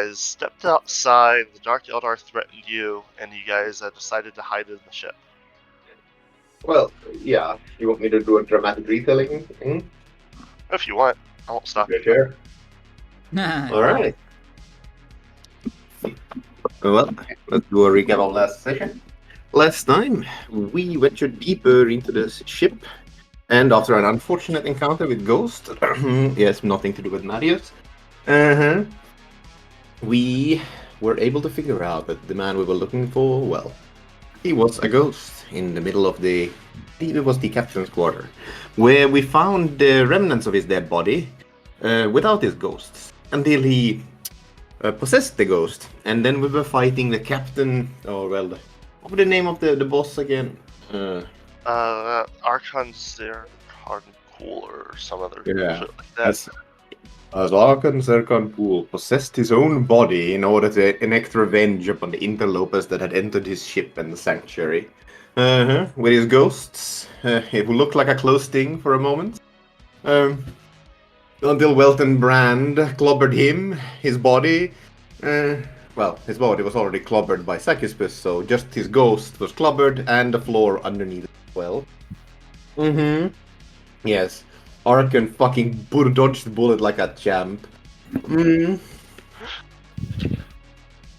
guys stepped outside, the Dark Eldar threatened you, and you guys decided to hide in the ship. Well, yeah. You want me to do a dramatic retelling? If you want, I won't stop you. Sure. All right. Well, let's do a recap of last session. Last time, we ventured deeper into the ship, and after an unfortunate encounter with Ghost, yes, nothing to do with Marius, we were able to figure out that the man we were looking for, well, he was a ghost in the middle of it was the captain's quarter, where we found the remnants of his dead body without his ghosts, until he possessed the ghost, and then we were fighting the captain, what was the name of the boss again? Archon Zerkan Cool or some other shit like that. As Archon Zerkan Pool possessed his own body in order to enact revenge upon the interlopers that had entered his ship and the sanctuary. With his ghosts, it looked like a close thing for a moment. Until Welton Brand clobbered him, his body. His body was already clobbered by Sacuspus, so just his ghost was clobbered and the floor underneath as well. Yes. Arkan fucking dodged the bullet like a champ.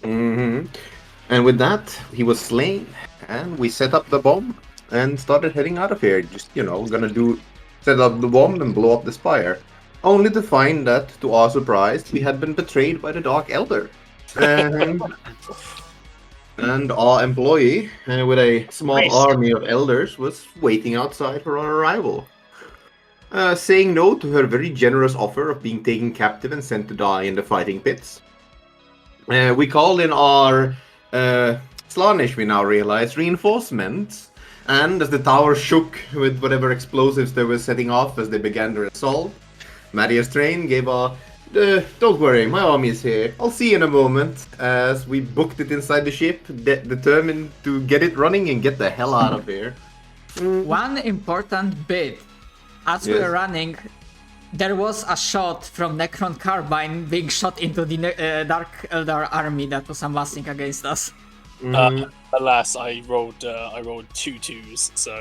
And with that, he was slain, and we set up the bomb and started heading out of here. Just, set up the bomb and blow up the spire. Only to find that, to our surprise, we had been betrayed by the Dark Elder. And our employee, with a small army of elders, was waiting outside for our arrival. Saying no to her very generous offer of being taken captive and sent to die in the fighting pits. We called in our Slaanesh, we now realize, reinforcements, and as the tower shook with whatever explosives they were setting off as they began their assault, Marius Train gave a don't worry, my army is here. I'll see you in a moment, as we booked it inside the ship, determined to get it running and get the hell out of here. One important bit. As we were running, there was a shot from Necron Carbine being shot into the Dark Eldar army that was amassing against us. Alas, I rolled 2 2s, so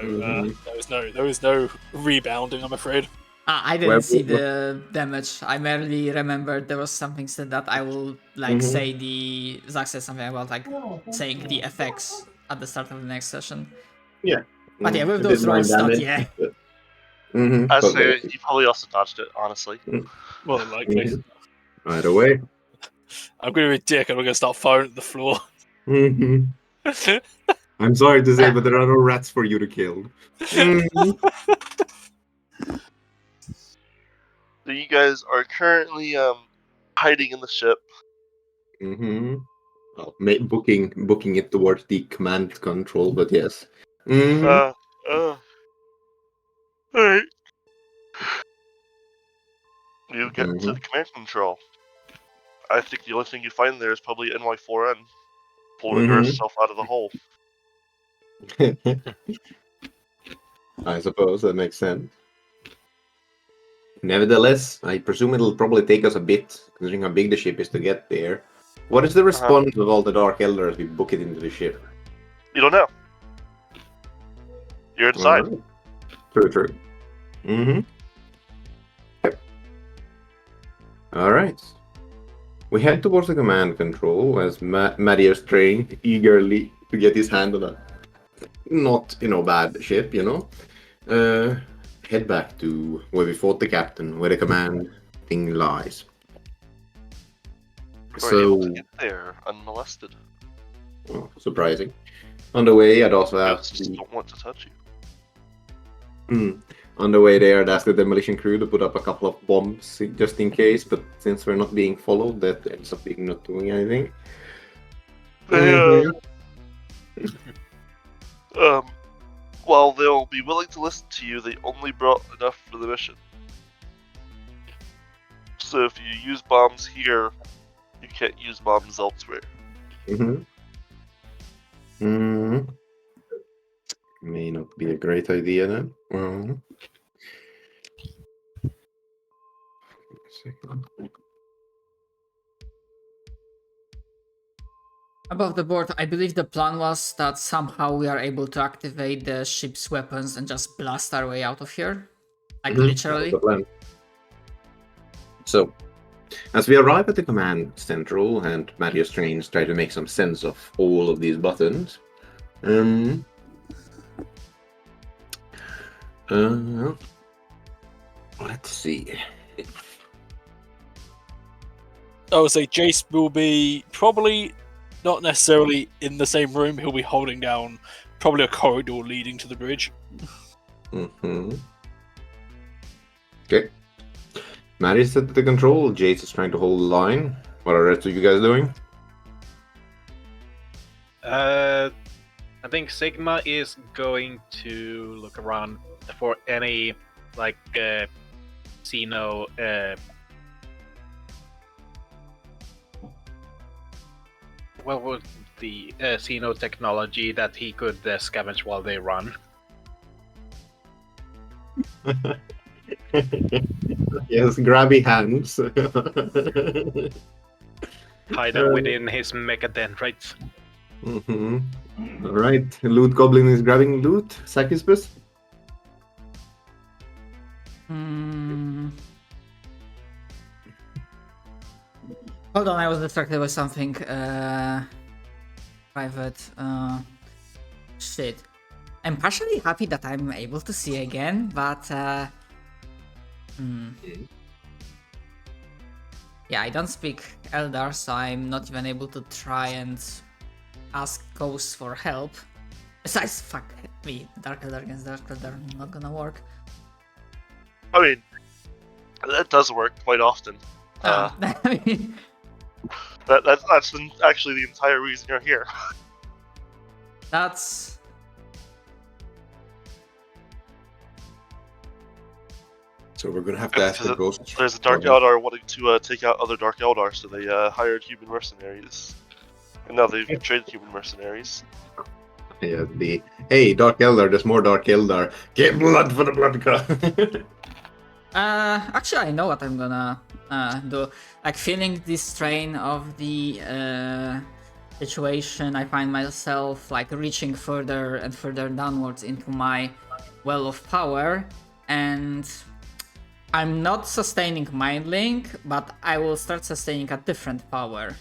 there was no rebounding, I'm afraid. I didn't see the damage. I merely remembered there was something said that I will say the Zach said something about saying the effects at the start of the next session. Yeah. But yeah, with those rolls not yeah. I'd say you probably also dodged it, honestly. More than likely. Right away. I'm going to be a dick and we're going to start firing at the floor. I'm sorry to say, but there are no rats for you to kill. So you guys are currently hiding in the ship. Well, booking it towards the command control, but yes. Alright. You get to the command control. I think the only thing you find there is probably NY4N pulling herself out of the hole. I suppose that makes sense. Nevertheless, I presume it'll probably take us a bit, considering how big the ship is to get there. What is the response of all the Dark Eldar as we book it into the ship? You don't know. You're inside. True. Yep. Alright. We head towards the command control as Marius Train eagerly to get his hand on a not, bad ship, head back to where we fought the captain, where the command thing lies. Able to get there unmolested. Oh, surprising. On the way, I'd also ask. Just don't want to touch you. On the way there, I'd ask the demolition crew to put up a couple of bombs just in case, but since we're not being followed, that ends up being not doing anything. While they'll be willing to listen to you, they only brought enough for the mission. So if you use bombs here, you can't use bombs elsewhere. May not be a great idea then. Above the board, I believe the plan was that somehow we are able to activate the ship's weapons and just blast our way out of here. Like literally. That's the plan. So, as we arrive at the command central and Matthias Trains try to make some sense of all of these buttons, let's see. I would say Jace will be probably not necessarily in the same room. He'll be holding down probably a corridor leading to the bridge. Okay. Matthias at the control. Jace is trying to hold the line. What are the rest of you guys doing? I think Sigma is going to look around for any like Xeno what was the Xeno technology that he could scavenge while they run. Yes, grabby hands. Hide them within his mechadendrites. Alright, Loot Goblin is grabbing loot. Sakispus? Hold on, I was distracted by something. Private. Shit. I'm partially happy that I'm able to see again, but yeah, I don't speak Eldar, so I'm not even able to try and ask ghosts for help. Besides, fuck me, Dark Eldar against Dark Eldar, not gonna work. I mean, that does work quite often. I mean, That's actually the entire reason you're here. that's... So we're gonna have to ask the ghosts. There's a Dark Eldar wanting to take out other Dark Eldar, so they hired human mercenaries. And now they've traded human mercenaries. Yeah, hey, Dark Eldar, there's more Dark Eldar. Get blood for the blood god. Actually, I know what I'm gonna do. Like, feeling this strain of the situation, I find myself like reaching further and further downwards into my well of power, and I'm not sustaining Mind Link, but I will start sustaining a different power.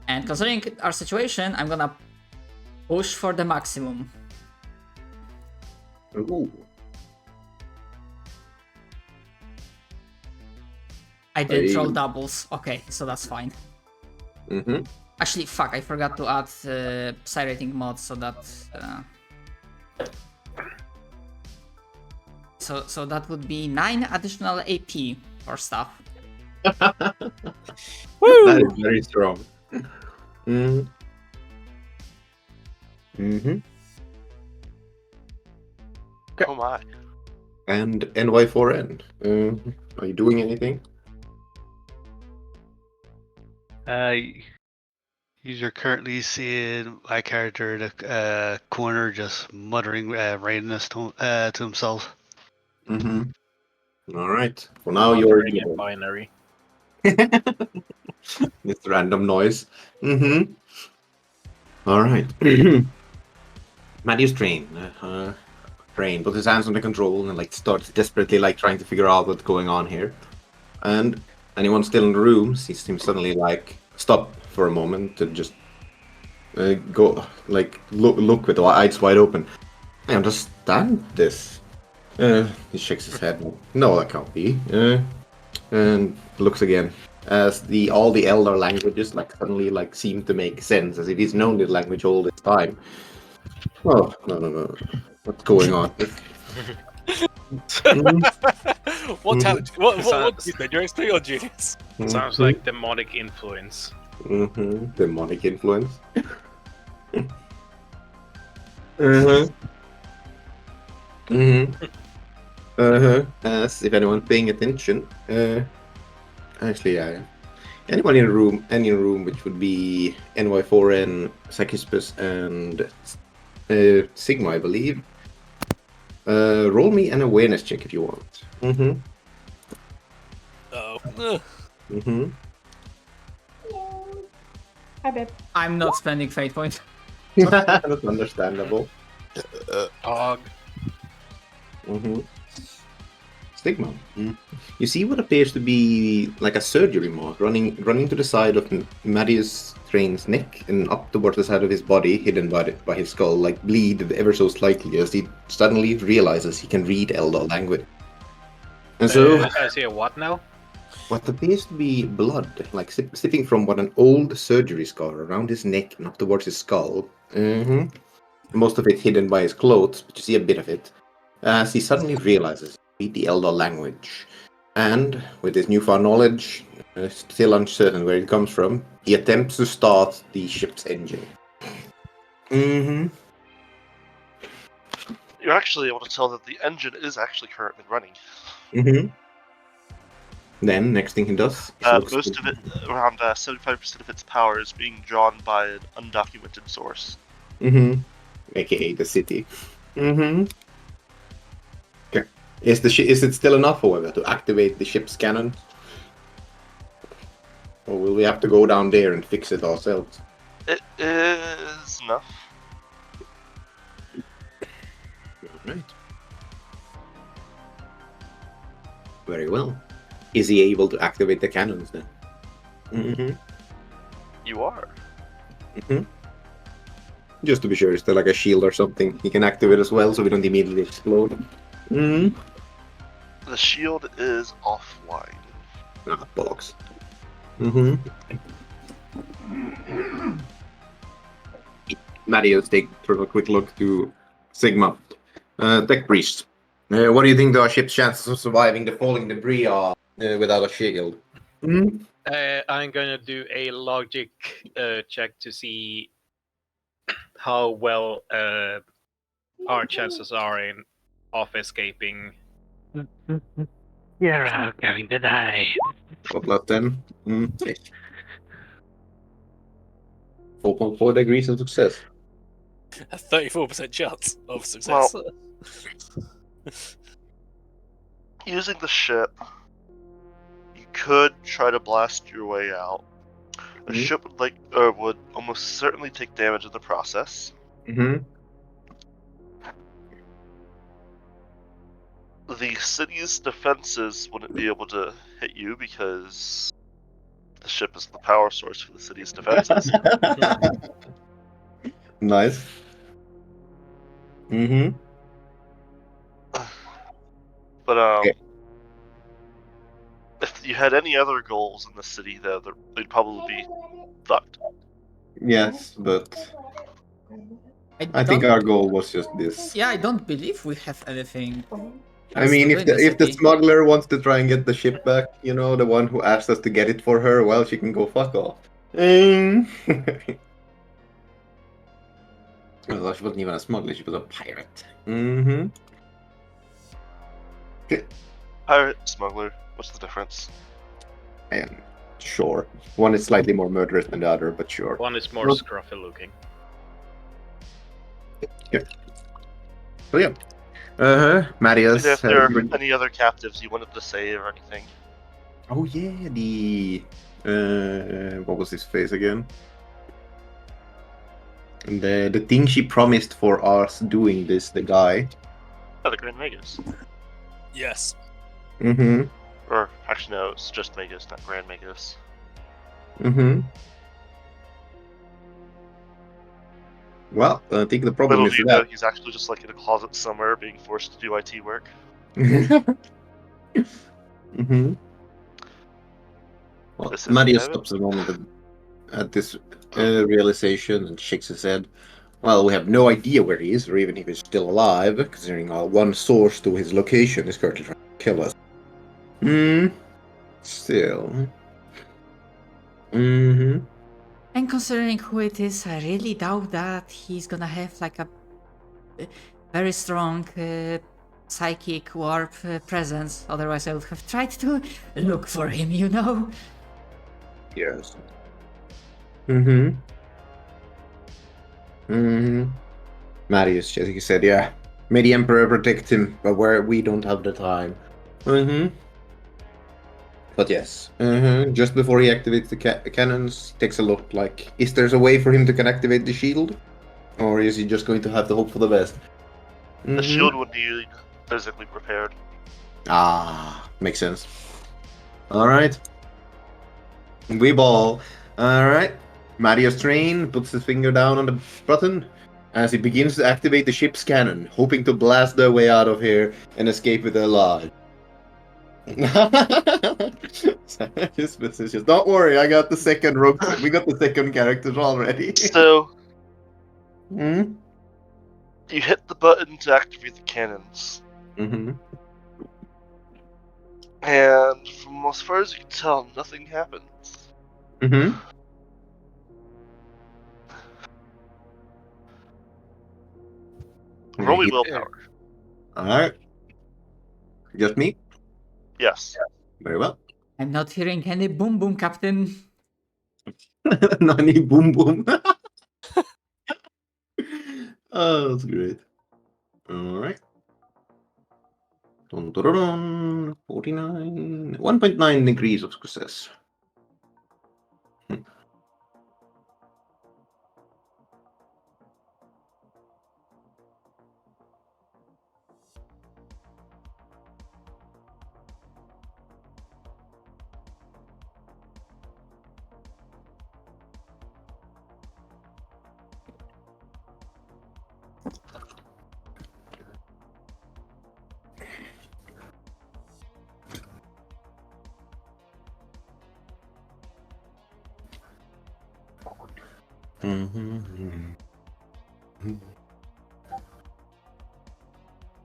And considering our situation, I'm gonna push for the maximum. Ooh. I did roll doubles. Okay, so that's fine. Mm-hmm. Actually, fuck, I forgot to add Psi rating mod, so that... So that would be 9 additional AP for stuff. Woo! That is very strong. Mm-hmm. Mm-hmm. Okay. Oh my. And NY4N. Are you doing anything? You're currently seeing my character in the corner just muttering randomness to himself. Mm-hmm. Alright. For now you're in binary. It's random noise. Mm-hmm. Alright. Matthias Train. Train puts his hands on the control and like starts desperately like trying to figure out what's going on here. And anyone still in the room sees him suddenly like stop for a moment to just go like look with the eyes wide open. I understand this. He shakes his head. No, that can't be. And looks again as all the Eldar languages like suddenly like seem to make sense, as if he's known the language all this time. Oh no! What's going on? What talent? What is that? Your XP or genius? Sounds like demonic influence. Mm-hmm. Demonic influence. As if anyone's paying attention. Actually, yeah. Anyone in a room, any room, which would be NY4N, Sakispus, and Sigma, I believe. Roll me an awareness check if you want. Mm-hmm. Oh. Mm-hmm. I'm not spending fate point. That's understandable. Dog. Mm-hmm. Stigma. You see what appears to be like a surgery mark running to the side of Marius Train's neck and up towards the side of his body, hidden by his skull, like bleed ever so slightly as he suddenly realizes he can read Eldar language. And so, I see a what now? what appears to be blood, like sipping from what an old surgery scar around his neck and up towards his skull. Most of it hidden by his clothes, but you see a bit of it. As he suddenly realizes read the Eldar language. And with his newfound knowledge, still uncertain where it comes from, he attempts to start the ship's engine. You're actually able to tell that the engine is actually currently running. Then, next thing he does... most of it, around 75% of its power, is being drawn by an undocumented source. AKA the city. Okay. Is it still enough, however, to activate the ship's cannon? Or will we have to go down there and fix it ourselves? It is enough. Alright. Very well. Is he able to activate the cannons then? You are. Just to be sure, is there like a shield or something he can activate as well so we don't immediately explode? The shield is offline. Ah, bollocks. Marius take sort of a quick look to Sigma. Tech Priest. What do you think our ship's chances of surviving the falling debris are without a shield? I'm gonna do a logic check to see how well our chances are of escaping. You're all going to die. 4 plus 10. 4.4 degrees of success. A 34% chance of success. Well, using the ship, you could try to blast your way out. The ship would almost certainly take damage in the process. The city's defenses wouldn't be able to hit you because the ship is the power source for the city's defenses. Nice. But Okay. if you had any other goals in the city, though, they'd probably be fucked. Yes, but I think our goal was just this. Yeah, I don't believe we have anything. I mean, if the smuggler wants to try and get the ship back, you know, the one who asked us to get it for her, well, she can go fuck off. Well, she wasn't even a smuggler, she was a pirate. Pirate, smuggler, what's the difference? And sure. One is slightly more murderous than the other, but sure. One is more Well- scruffy looking. So yeah. Marius. If there are any other captives you wanted to save or anything. Oh yeah, the what was his face again? The thing she promised for us doing this, the guy. Oh, the Grand Magus. Yes. Or, actually, no, it's just Magus, not Grand Magus. Well, I think the problem Little is do you know, that. he's actually just like in a closet somewhere being forced to do IT work. Well, This is Marius Kevin. stops a moment at this realization and shakes his head. Well, we have no idea where he is, or even if he's still alive, considering our one source to his location is currently trying to kill us. Still. And considering who it is, I really doubt that he's gonna have like a very strong psychic warp presence. Otherwise, I would have tried to look for him, you know? Yes. Marius, as he said, yeah. May the Emperor protect him, but we don't have the time. But yes, just before he activates the cannons, takes a look like, is there a way for him to can activate the shield? Or is he just going to have to hope for the best? The shield would need physically prepared. Ah, makes sense. Alright. We ball. Alright. Marius Train puts his finger down on the button as he begins to activate the ship's cannon, hoping to blast their way out of here and escape with their lives. Just don't worry, I got the second rogue. We got the second characters already. So Hmm? you hit the button to activate the cannons, Mm-hmm. and from as far as you can tell, nothing happens. Mm-hmm. Roll me willpower. Alright. Just me? Yes. Very well. I'm not hearing any boom boom, Captain. Nani boom boom. Oh, that's great. Alright. Dun, dun, dun, dun. 49. 1.9 degrees of success.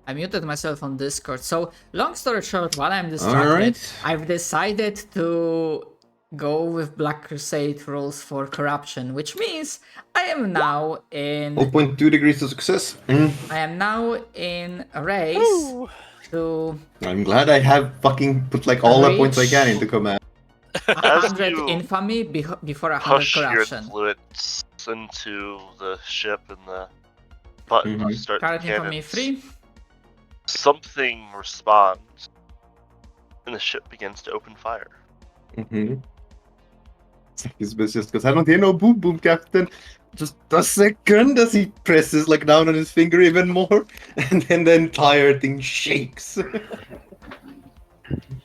I muted myself on Discord. So, long story short, while I'm distracted, Alright. I've decided to go with Black Crusade rules for corruption, which means I am now in 0.2 degrees of success. I am now in a race Woo! to I'm glad I have fucking put like all the points I can Reach. into command. As 100 you infamy before 100 push your corruption. influence into the ship and the button to start the Current infamy cannons, 3. something responds, and the ship begins to open fire. Mm-hmm. His best just because I don't hear no boom boom, Captain. Just a second as he presses like down on his finger even more, and then the entire thing shakes.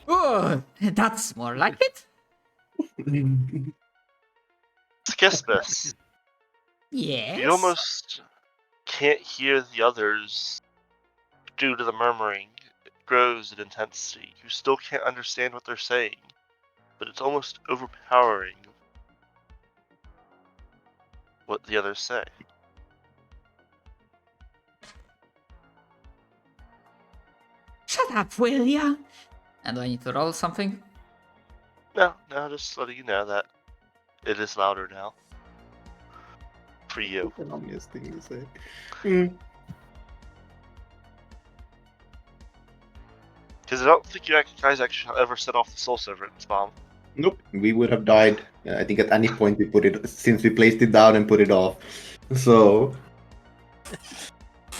Oh, that's more like it. Skispus, Yes. you almost can't hear the others due to the murmuring. It grows in intensity. You still can't understand what they're saying, but it's almost overpowering what the others say. Shut up, will ya? And do I need to roll something? No, just letting you know that it is louder now. For you. An obvious thing to say. Because I don't think you guys actually ever set off the Soul Servant's bomb. Nope, we would have died. I think at any point we put it since we placed it down and put it off. So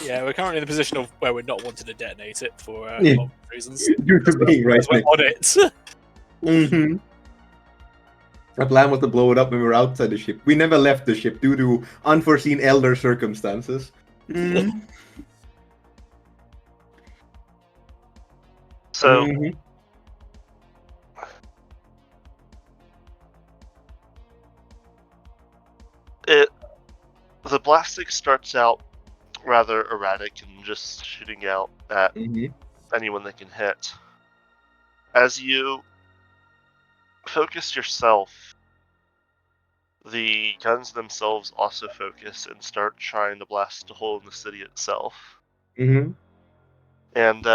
Yeah, we're currently in the position of where we're not wanting to detonate it for Yeah. obvious reasons. due to being right We're next. on it. Mm-hmm. Our plan was to blow it up when we were outside the ship. We never left the ship due to unforeseen elder circumstances. Mhm. So, Mhm. the blasting starts out rather erratic and just shooting out at Mhm. anyone they can hit. As you focus yourself, the guns themselves also focus and start trying to blast a hole in the city itself. Mhm. And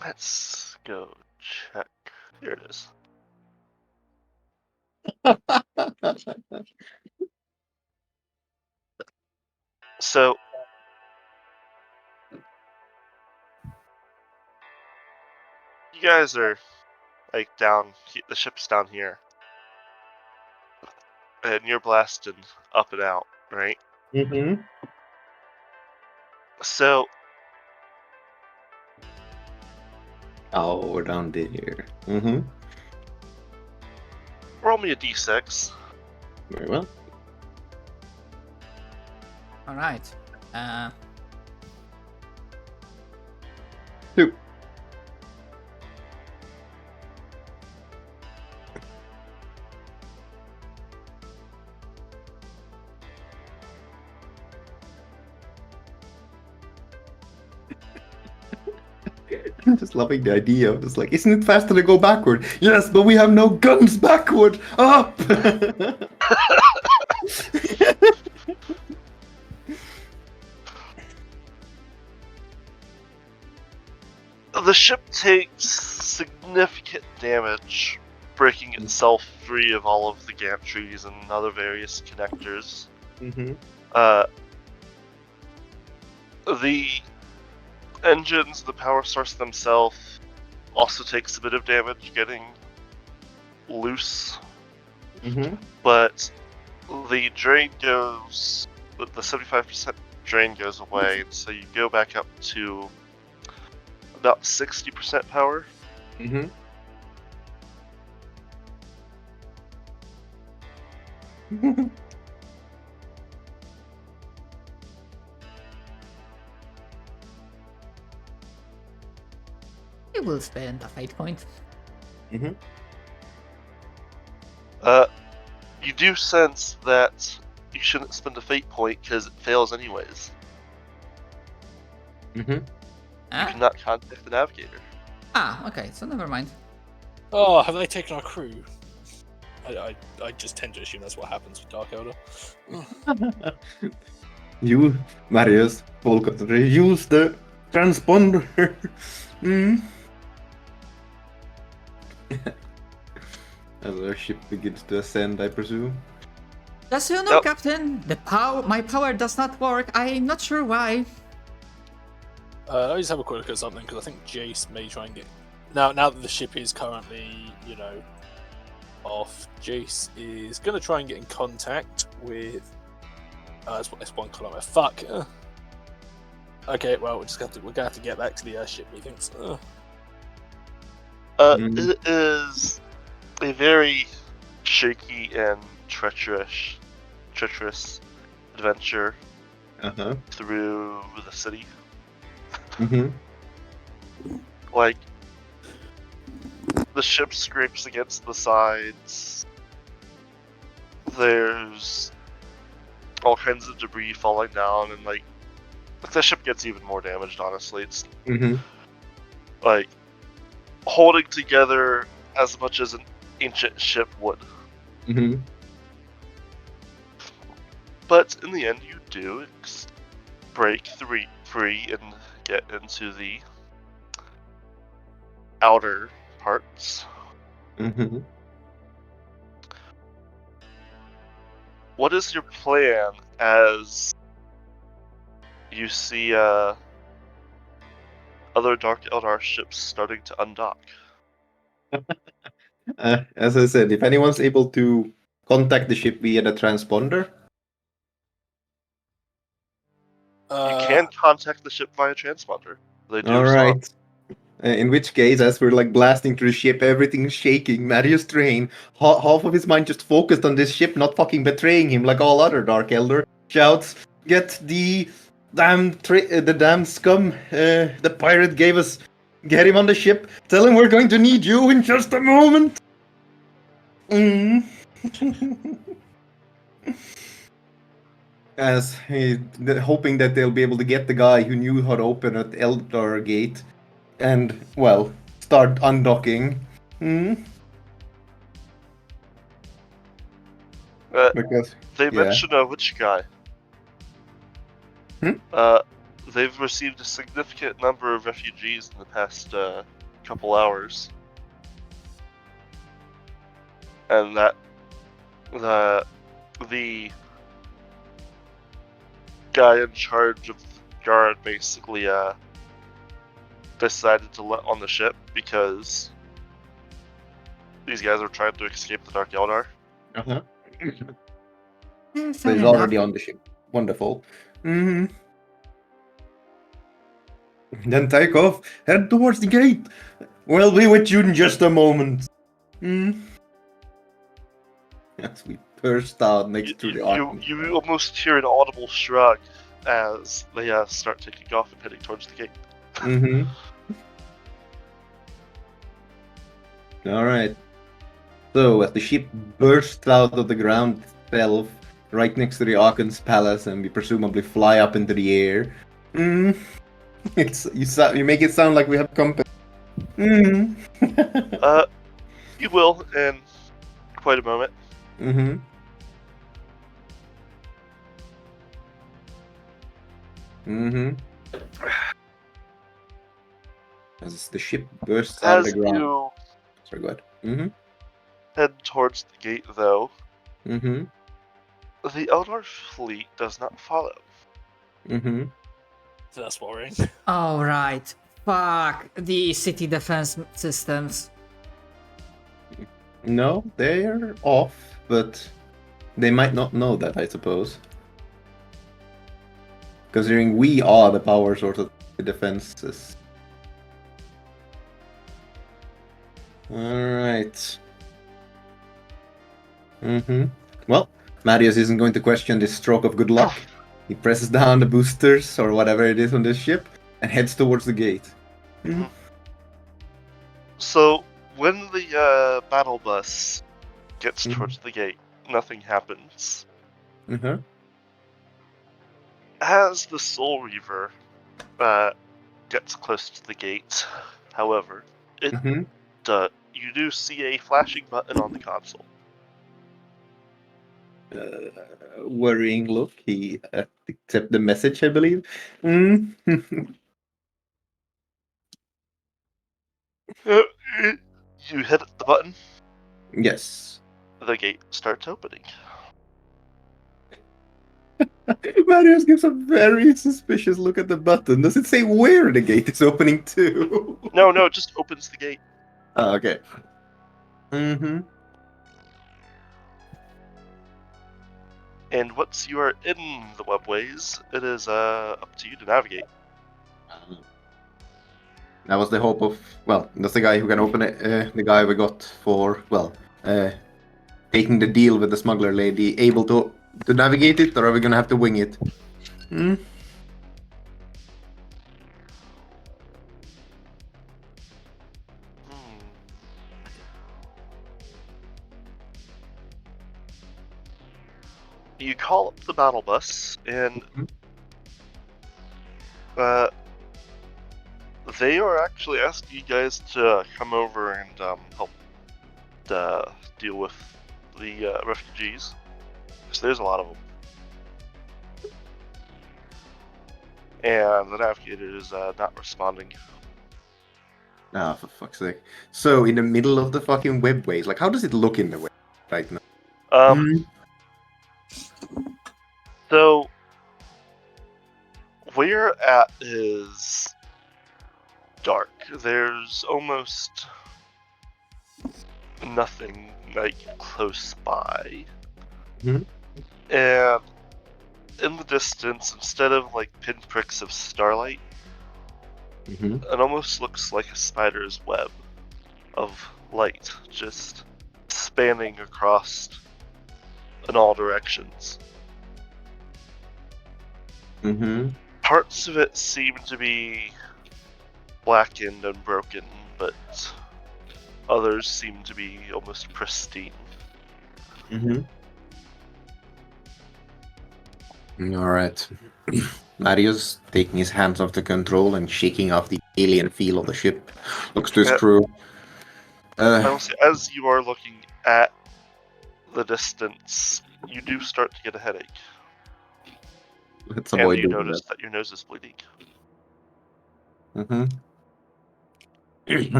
let's go check. Here it is. So you guys are like down. The ship's down here, and you're blasting up and out, right? Mhm. So Oh, we're down there. Mm-hmm. Roll me a d6. Very well. All right. 2. I'm just loving the idea of just like, isn't it faster to go backward? Yes, but we have no guns backward. Up. The ship takes significant damage, breaking itself free of all of the gantries and other various connectors. Mm-hmm. The engines, the power source themselves, also takes a bit of damage getting loose, Mm-hmm. but the drain goes, the 75% drain goes away, and so you go back up to about 60% power. Mm-hmm. You will spend a fate point. Mm-hmm. You do sense that you shouldn't spend a fate point because it fails anyways. Mm-hmm. You Ah, cannot contact the navigator. Okay, so never mind. Oh, have they taken our crew? I just tend to assume that's what happens with Dark Elder. You, Marius, full concentration, use the transponder. Mm. As our ship begins to ascend, I presume. Just so you know, Nope. Captain, my power does not work. I'm not sure why. Let me just have a quick look at something because I think Jace may try and get. Now that the ship is currently, off, Jace is going to try and get in contact with. It's 1 kilometer. Fuck. Okay, well we're gonna have to get back to the airship. He thinks. It is a very shaky and treacherous adventure Uh-huh. through the city. Mm-hmm. Like, the ship scrapes against the sides. There's all kinds of debris falling down, and like the ship gets even more damaged. Honestly, it's Mm-hmm. like holding together as much as an ancient ship would. Mm-hmm. But in the end, you do break free and get into the outer parts. Mm-hmm. What is your plan as you see other Dark Eldar ships starting to undock? As I said, if anyone's able to contact the ship via the transponder, You can contact the ship via transponder. They do all some. right. In which case, as we're like blasting through the ship, everything's shaking. Marius Train, half of his mind just focused on this ship, not fucking betraying him like all other Dark Elder. Shouts, "Get the damn scum! The pirate gave us. Get him on the ship. Tell him we're going to need you in just a moment." Mm. As hoping that they'll be able to get the guy who knew how to open an Eldar gate, and well, start undocking. Because They mention which guy? They've received a significant number of refugees in the past couple hours, and that the guy in charge of the guard basically decided to let on the ship because these guys are trying to escape the Dark Eldar. uh-huh. Fair So he's enough. already on the ship. Wonderful. Then take off. Head towards the gate. We'll be with you in just a moment. As we burst out next to the Archon. You almost hear an audible shrug as they start taking off and heading towards the gate. Alright. So, as the ship bursts out of the ground itself, right next to the Archon's palace, and we presumably fly up into the air. You make it sound like we have company. You will in quite a moment. As the ship bursts out of the ground. You Sorry, go ahead. head towards the gate, though, Mm-hmm. the Eldar fleet does not follow. Mm-hmm. That's worrying. Oh, right. Fuck the city defense systems. No, they're off, but they might not know that, I suppose. Considering we are the power source of the defenses. Alright. Well, Marius isn't going to question this stroke of good luck. He presses down the boosters, or whatever it is on this ship, and heads towards the gate. So, when the battle bus gets towards the gate, nothing happens. As the Soul Reaver gets close to the gate, however, you do see a flashing button on the console. Worrying look. He accepts the message, I believe. You hit the button, Yes. the gate starts opening. Marius gives a very suspicious look at the button. Does it say where the gate is opening to? No, it just opens the gate. Oh, okay. And once you are in the webways, it is up to you to navigate. That was the hope of, well, that's the guy who can open it, the guy we got for, well, taking the deal with the smuggler lady, able to navigate it, or are we gonna have to wing it? You call up the battle bus, and they are actually asking you guys to come over and help deal with the refugees. Because there's a lot of them. And the navigator is not responding. Ah, for fuck's sake. So, in the middle of the fucking webways, like, how does it look in the web right now? So, where you're at is dark. There's almost nothing, like, close by. And in the distance, instead of, like, pinpricks of starlight, it almost looks like a spider's web of light, just spanning across in all directions. Parts of it seem to be blackened and broken, but others seem to be almost pristine. Alright. Marius, taking his hands off the control and shaking off the alien feel of the ship, looks to his crew. As you are looking at the distance, you do start to get a headache. Let's avoid and you doing notice that your nose is bleeding.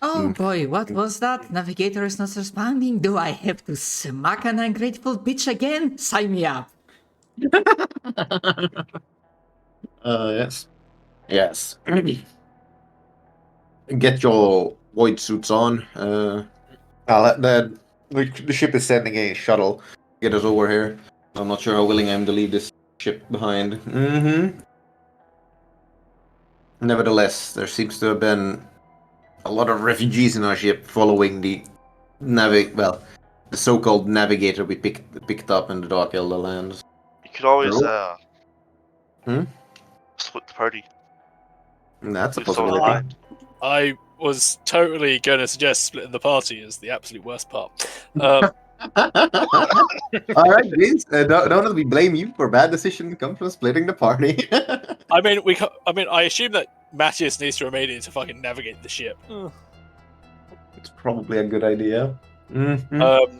Oh boy, what was that? Navigator is not responding? Do I have to smack an ungrateful bitch again? Sign me up. Yes. Yes. Get your void suits on. The ship is sending a shuttle. Get us over here. I'm not sure how willing I am to leave this ship behind. Nevertheless, there seems to have been a lot of refugees in our ship following the the so-called navigator we picked up in the Dark Elder lands. You could always split the party. That's a Leave someone possibility. behind. I was totally going to suggest splitting the party as the absolute worst part. All right, Vince. Don't we blame you for bad decision comes from splitting the party. I mean, I assume that Matthias needs to remain here to fucking navigate the ship. It's probably a good idea. Mm-hmm.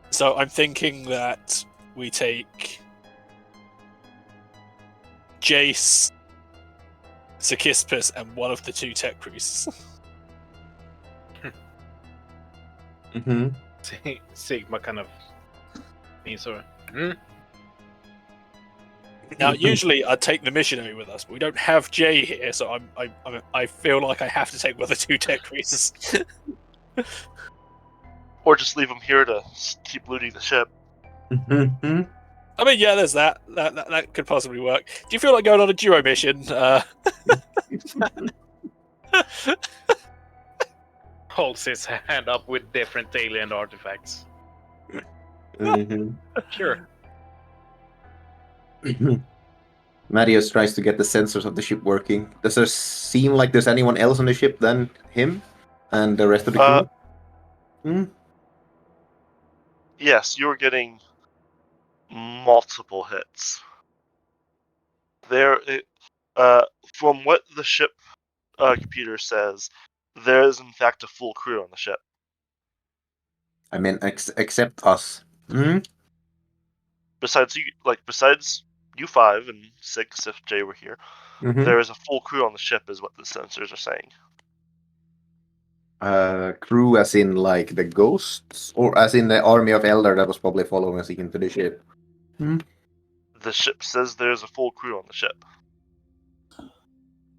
So I'm thinking that we take Jace, Sakispus, and one of the 2 tech priests. Mm-hmm. Sigma kind of means or Now, usually I'd take the missionary with us, but we don't have Jay here, so I feel like I have to take one of the 2 tech priests. Or just leave them here to keep looting the ship. Mm-hmm. I mean, yeah, there's that. That could possibly work. Do you feel like going on a duo mission? holds his hand up with different alien artifacts. Mm-hmm. Sure. Marius tries to get the sensors of the ship working. Does there seem like there's anyone else on the ship than him and the rest of the crew? Yes, you're getting multiple hits. From what the ship computer says, there is in fact a full crew on the ship. I mean, except us. Besides you 5 and 6, if Jay were here, there is a full crew on the ship, is what the sensors are saying. Crew as in like the ghosts, or as in the army of Elder that was probably following us into the ship. The ship says there's a full crew on the ship.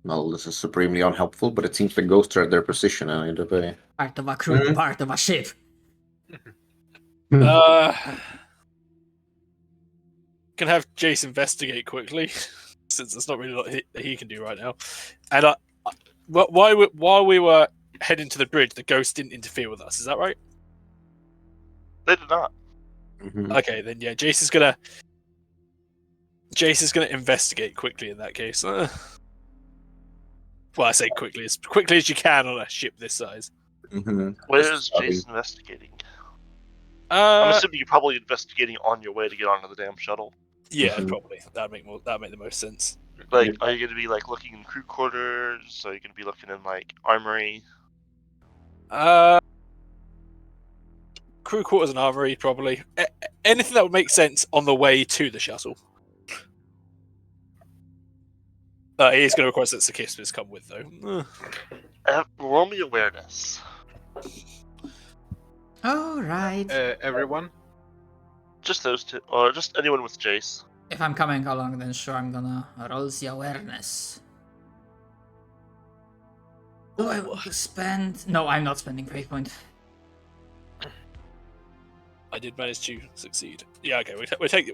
Well, this is supremely unhelpful, but it seems the ghosts are at their position either way. Part of a crew, part of a ship. Can have Jace investigate quickly, since there's not really a lot he can do right now. And while we were heading to the bridge, the ghost didn't interfere with us. Is that right? They did not. Okay, then yeah, Jace is gonna investigate quickly in that case. Well, I say quickly as you can on a ship this size. Where is Jace investigating? I'm assuming you're probably investigating on your way to get onto the damn shuttle. Yeah, probably. That'd make the most sense. Like, are you going to be like looking in crew quarters? Are you going to be looking in like armory? Crew quarters and armory, probably. Anything that would make sense on the way to the shuttle. He is going to request that Sakispus come with, though. Roll me awareness. Alright. Everyone? Just those 2, or just anyone with Jace. If I'm coming along, then sure, I'm gonna roll the awareness. Do I want to spend? No, I'm not spending fate point. I did manage to succeed. Yeah, okay. We'll take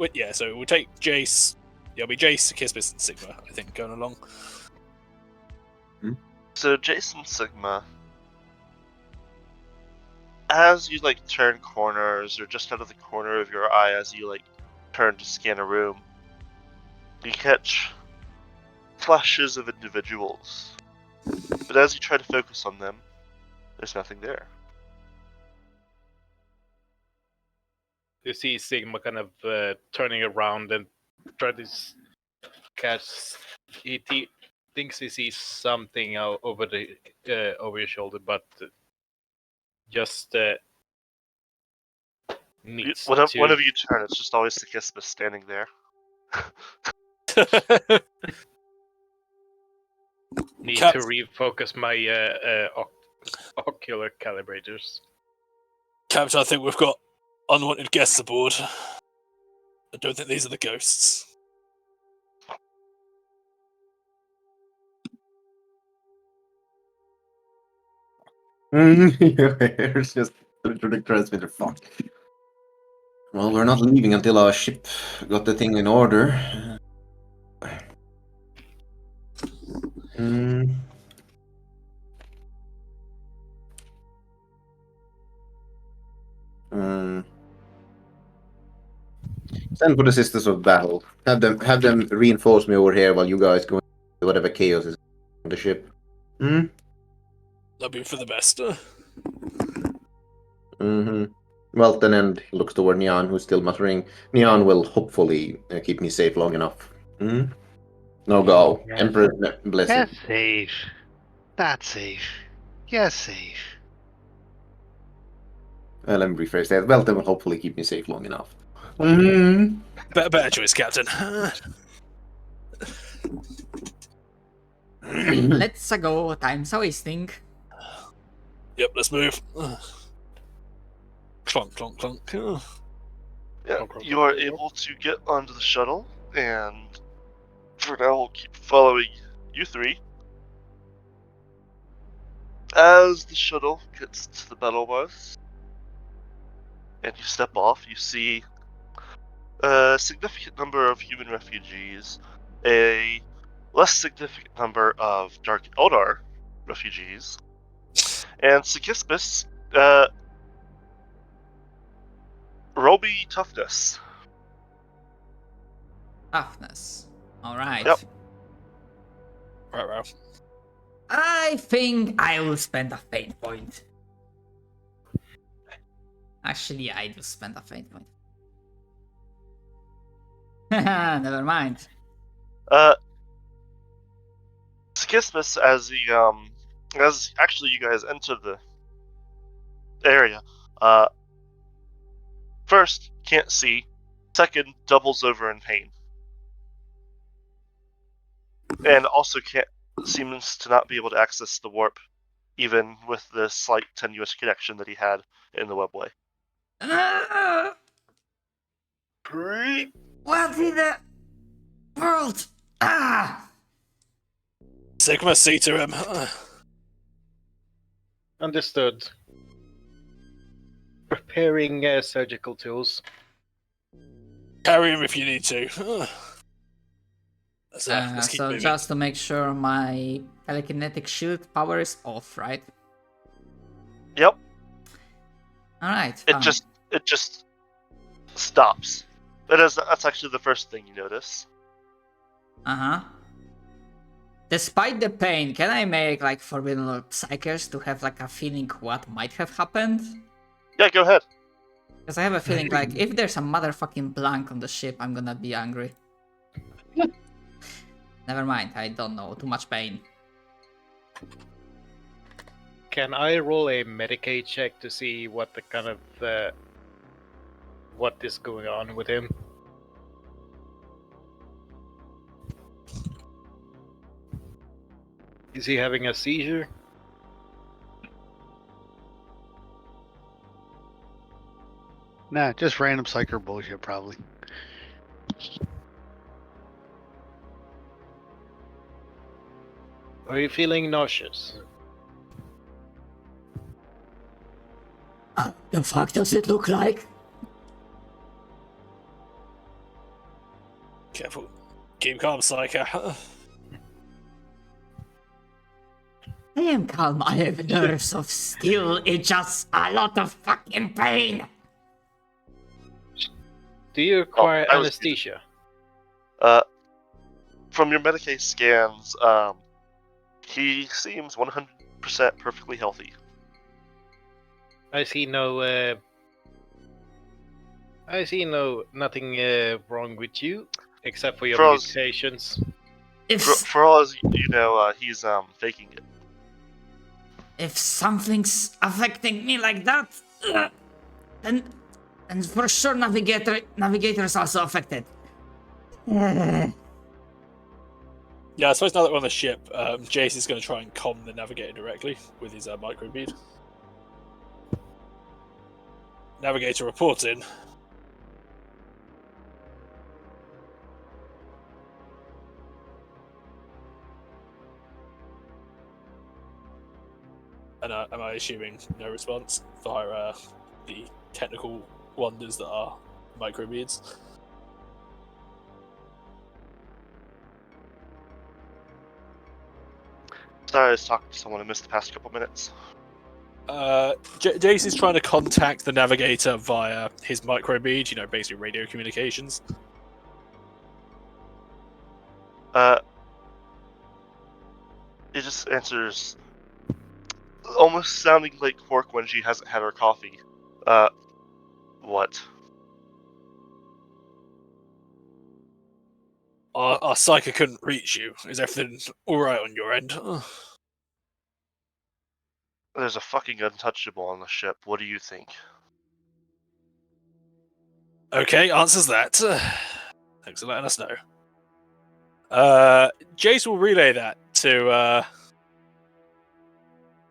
Jace. Yeah, it'll be Jace, Sakispus, and Sigma, I think, going along. So Jason Sigma, as you like turn corners, or just out of the corner of your eye as you like turn to scan a room, you catch flashes of individuals. But as you try to focus on them, there's nothing there. You see Sigma kind of turning around and trying to catch. He thinks he sees something over his shoulder, but just needs whenever you turn, it's just always Sakispus standing there. Need to refocus my ocular calibrators. Captain, I think we've got unwanted guests aboard. I don't think these are the ghosts. It's just the transmitter. Fuck. Well, we're not leaving until our ship got the thing in order. Send for the Sisters of Battle. Have them reinforce me over here while you guys go into whatever chaos is on the ship. Hmm? That'd be for the best. Mm-hmm. Welton and looks toward Neon, who's still muttering. Neon will hopefully keep me safe long enough. Hmm? No go. Yes. Emperor bless him. Yes, safe. That's safe. Yes, safe. Let me rephrase that. Welton will hopefully keep me safe long enough. Mm-hmm. Better choice, Captain. Let's go. Time's a wasting. Yep, let's move. Clunk, clunk, clunk. Yeah, you are able to get onto the shuttle, and for now we'll keep following you three. As the shuttle gets to the battle bus, and you step off, you see a significant number of human refugees, a less significant number of Dark Eldar refugees, and Sigispus, roll me toughness. Toughness. Alright. Yep. Right, Ralph. I think I will spend a fate point. Actually, I do spend a fate point. Never mind. Sigispus, as actually you guys enter the area, first, can't see. Second, doubles over in pain. And also seems to not be able to access the warp, even with the slight tenuous connection that he had in the webway. What in the world? Ah! Sigma, see to him. Understood. Preparing surgical tools. Carry him if you need to. Let's keep So moving. just to make sure my telekinetic shield power is off, right? Yep. Alright. It just stops. That's actually the first thing you notice. Uh-huh. Despite the pain, can I make like Forbidden Lord Psychers to have like a feeling what might have happened? Yeah, go ahead. Because I have a feeling like if there's a motherfucking blank on the ship, I'm gonna be angry. Never mind, I don't know. Too much pain. Can I roll a Medicaid check to see what the kind of what is going on with him? Is he having a seizure? Nah, just random psycho bullshit, probably. Are you feeling nauseous? The fuck does it look like? Careful. Keep calm, Psycho. I am calm, I have nerves of steel, it's just a lot of fucking pain! Do you require I was- anesthesia? From your Medicaid scans, he seems 100% perfectly healthy. I see nothing wrong with you except for your Froze. mutations. For all as you know, he's faking it. If something's affecting me like that, then for sure Navigator is also affected. Yeah, I suppose now that we're on the ship, Jace is going to try and calm the Navigator directly with his microbead. Navigator reporting. And am I assuming no response via the technical wonders that are microbeads? Sorry, I was talking to someone I missed the past couple minutes. Jace is trying to contact the navigator via his microbead, basically radio communications. It just answers, almost sounding like Quark when she hasn't had her coffee. What? Our psyker couldn't reach you. Is everything alright on your end? There's a fucking untouchable on the ship. What do you think? Okay, answers that. Thanks for letting us know. Jace will relay that to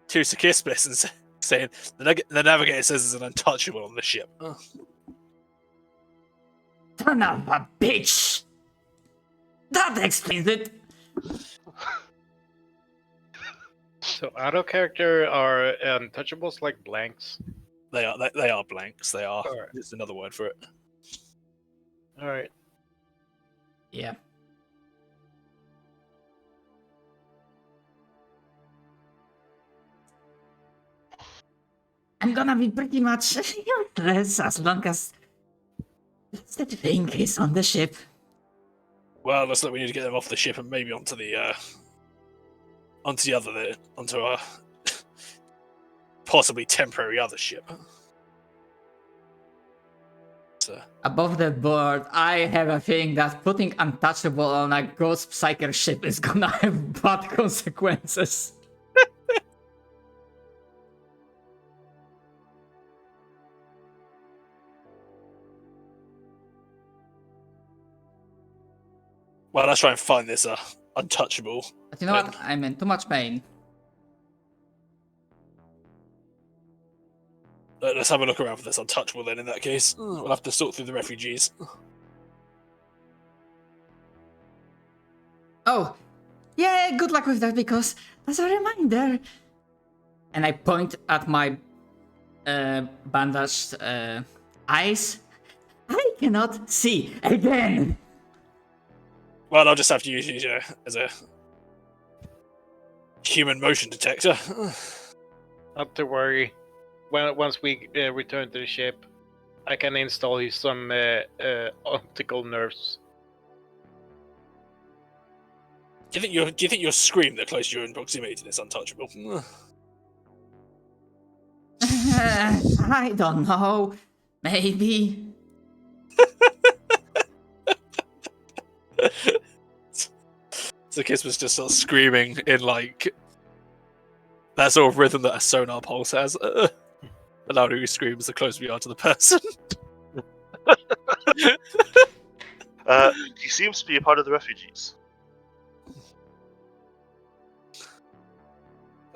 Sakismus and saying the navigator says there's an untouchable on the ship. Son of a bitch! That explains it! So out of character are untouchables like blanks? They are blanks. They are. Alright. It's another word for it. Alright. Yeah. I'm gonna be pretty much useless as long as the thing is on the ship. Well, looks like we need to get them off the ship and maybe onto our possibly temporary other ship. So. Above the board, I have a feeling that putting untouchable on a ghost psyker ship is gonna have bad consequences. Well, let's try and find this untouchable. But you know what? I'm in too much pain. Let's have a look around for this untouchable then, in that case. We'll have to sort through the refugees. Oh, yeah, good luck with that, because as a reminder... And I point at my bandaged eyes. I cannot see again! Well, I'll just have to use you as a human motion detector. Not to worry. Once we return to the ship, I can install you some optical nerves. Do you think you'll scream the closer you're in proximity to this untouchable? I don't know. Maybe. So Kiss was just sort of screaming in like that sort of rhythm that a sonar pulse has. The louder he screams, the closer we are to the person. He seems to be a part of the refugees.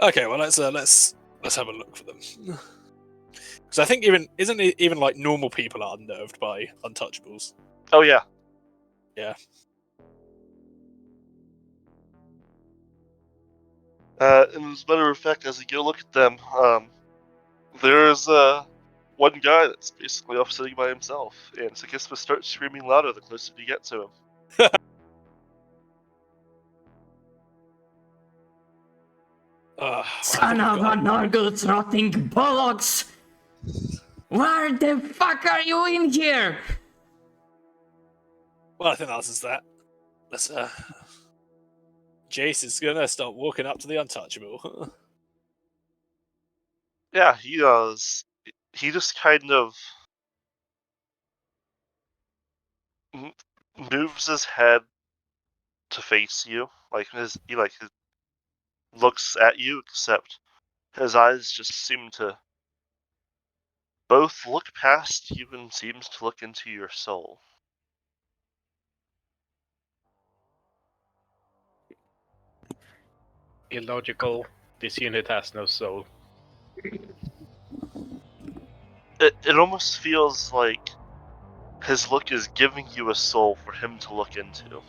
Okay, well let's have a look for them. Because I think isn't it even like normal people are unnerved by untouchables? Oh yeah. Yeah. And as a matter of fact, as you go look at them, there's one guy that's basically off sitting by himself, and Sakismus starts screaming louder the closer you get to him. Son of a Norgul's rotting bollocks! Where the fuck are you in here? Well, I think that answers that. Let's Jace is gonna start walking up to the untouchable. Yeah, he does. He just kind of moves his head to face you, he looks at you, except his eyes just seem to both look past you and seems to look into your soul. Illogical. This unit has no soul. It almost feels like his look is giving you a soul for him to look into.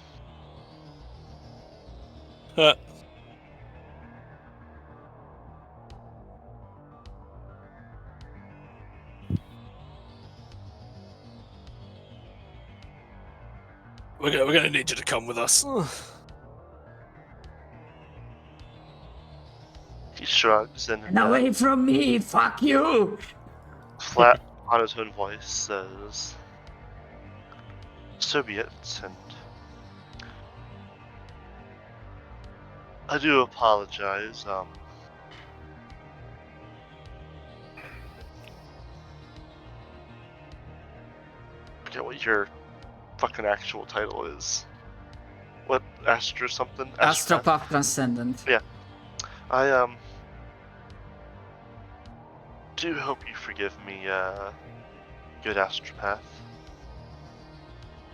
We're gonna need you to come with us. He's shrugs and away from me, fuck you! flat monotone voice says, "So be it, and I do apologize. I forget what your fucking actual title is. What, Astro something? Astropath Transcendent. Yeah. I do hope you forgive me, good Astropath.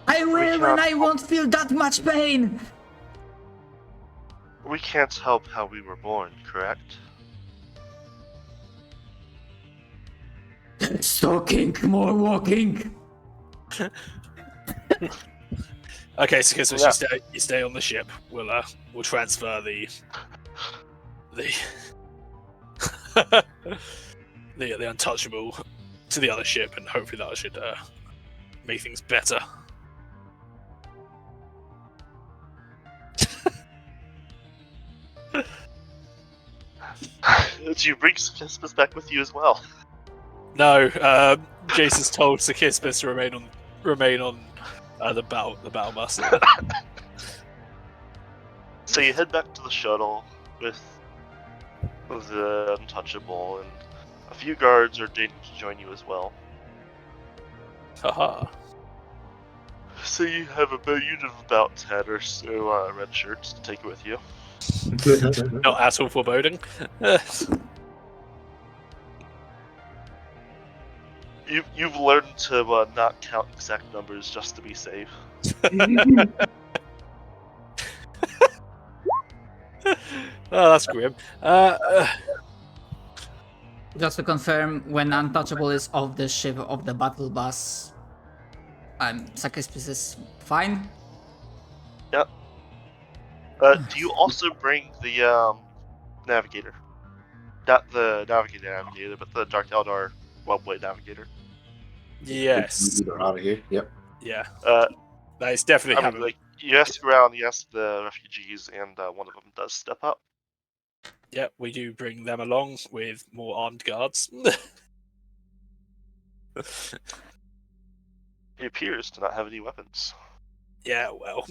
I will cannot when I won't feel that much pain! We can't help how we were born, correct? Stalking, more walking. Okay, so Yeah. you stay on the ship. We'll transfer the the untouchable to the other ship, and hopefully that should make things better. Do you bring Sakismus back with you as well? No, Jason's told Sakismus to remain on the battle bus. So you head back to the shuttle with the untouchable, and a few guards are dating to join you as well. Haha. So you have a unit of about 10 or so red shirts to take with you. Not at all foreboding. You've learned to not count exact numbers just to be safe. Oh, that's grim. Just to confirm, when Untouchable is off the ship of the battle bus, Sakismus is fine? Yep. Do you also bring the navigator? Not the navigator, but the Dark Eldar Webway navigator. Yes. They're out of here. Yep. Yeah. That is definitely I mean, happening. like, you ask around, you ask the refugees, and one of them does step up. Yeah, we do bring them along with more armed guards. He appears to not have any weapons. Yeah, well,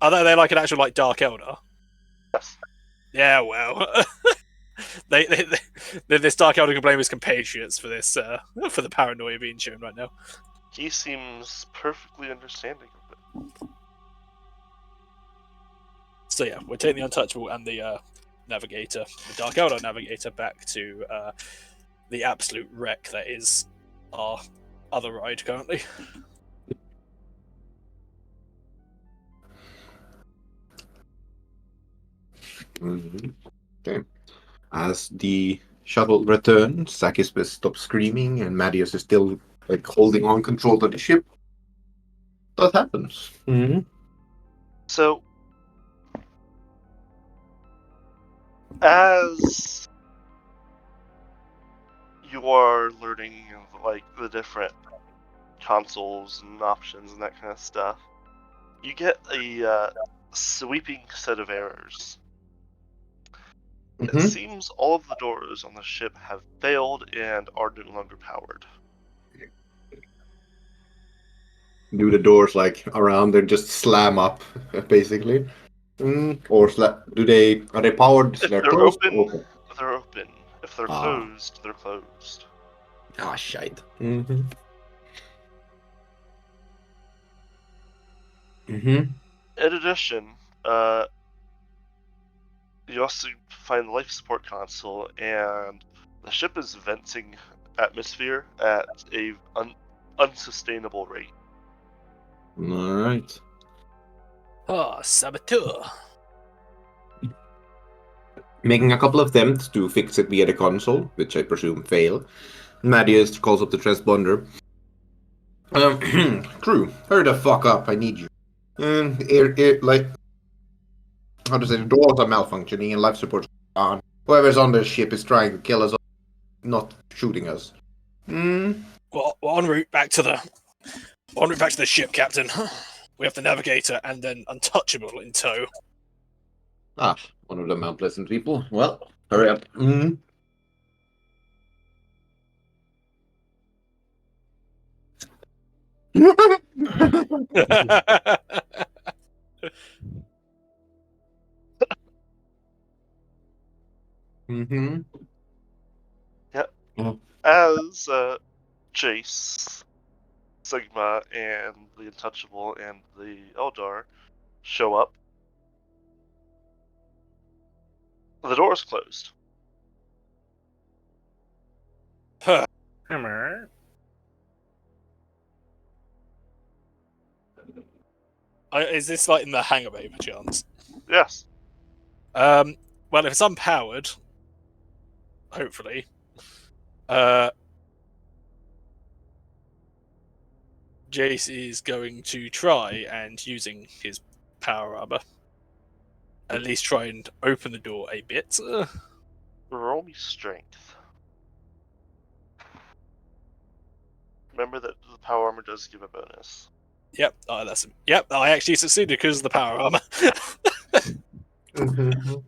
are they like an actual like Dark Elder? Yes. Yeah, well, this Dark Elder can blame his compatriots for this for the paranoia being shown right now. He seems perfectly understanding of it. So yeah, we're taking the Untouchable and the Navigator, the Dark Elder Navigator, back to the absolute wreck that is our other ride currently. Okay. As the shuttle returns, Sakismus stops screaming, and Marius is still like holding on control of the ship. That happens. So, as you are learning like the different consoles and options and that kind of stuff, you get a sweeping set of errors. It seems all of the doors on the ship have failed and are no longer powered. Do the doors like around and just slam up, basically? Or are they powered? If They're they're closed? open, they're open. If they're Ah. closed, they're closed. Ah, shite. In addition, you also find the life support console, and the ship is venting atmosphere at a unsustainable rate. Alright. Ah, saboteur. Making a couple of attempts to fix it via the console, which I presume fail, Marius calls up the transponder. Crew, hurry the fuck up, I need you. Like, how to say, the doors are malfunctioning and life support on. Whoever's on the ship is trying to kill us, not shooting us. Well, we're en route back to the ship, Captain. We have the Navigator and then Untouchable in tow. Ah, one of them unpleasant people. Well, Hurry up. Mm-hmm. Yep. Mhm. As Jace, Sigma, and the Untouchable and the Eldar show up, the door is closed. Hammer. Is this like in the hangar bay, perchance? Yes. Well, if it's unpowered, hopefully, Jace is going to try and, using his power armor, at least try and open the door a bit. Roll me strength. Remember that the power armor does give a bonus. Yep, Yep, I actually succeeded because of the power armor. Mhm.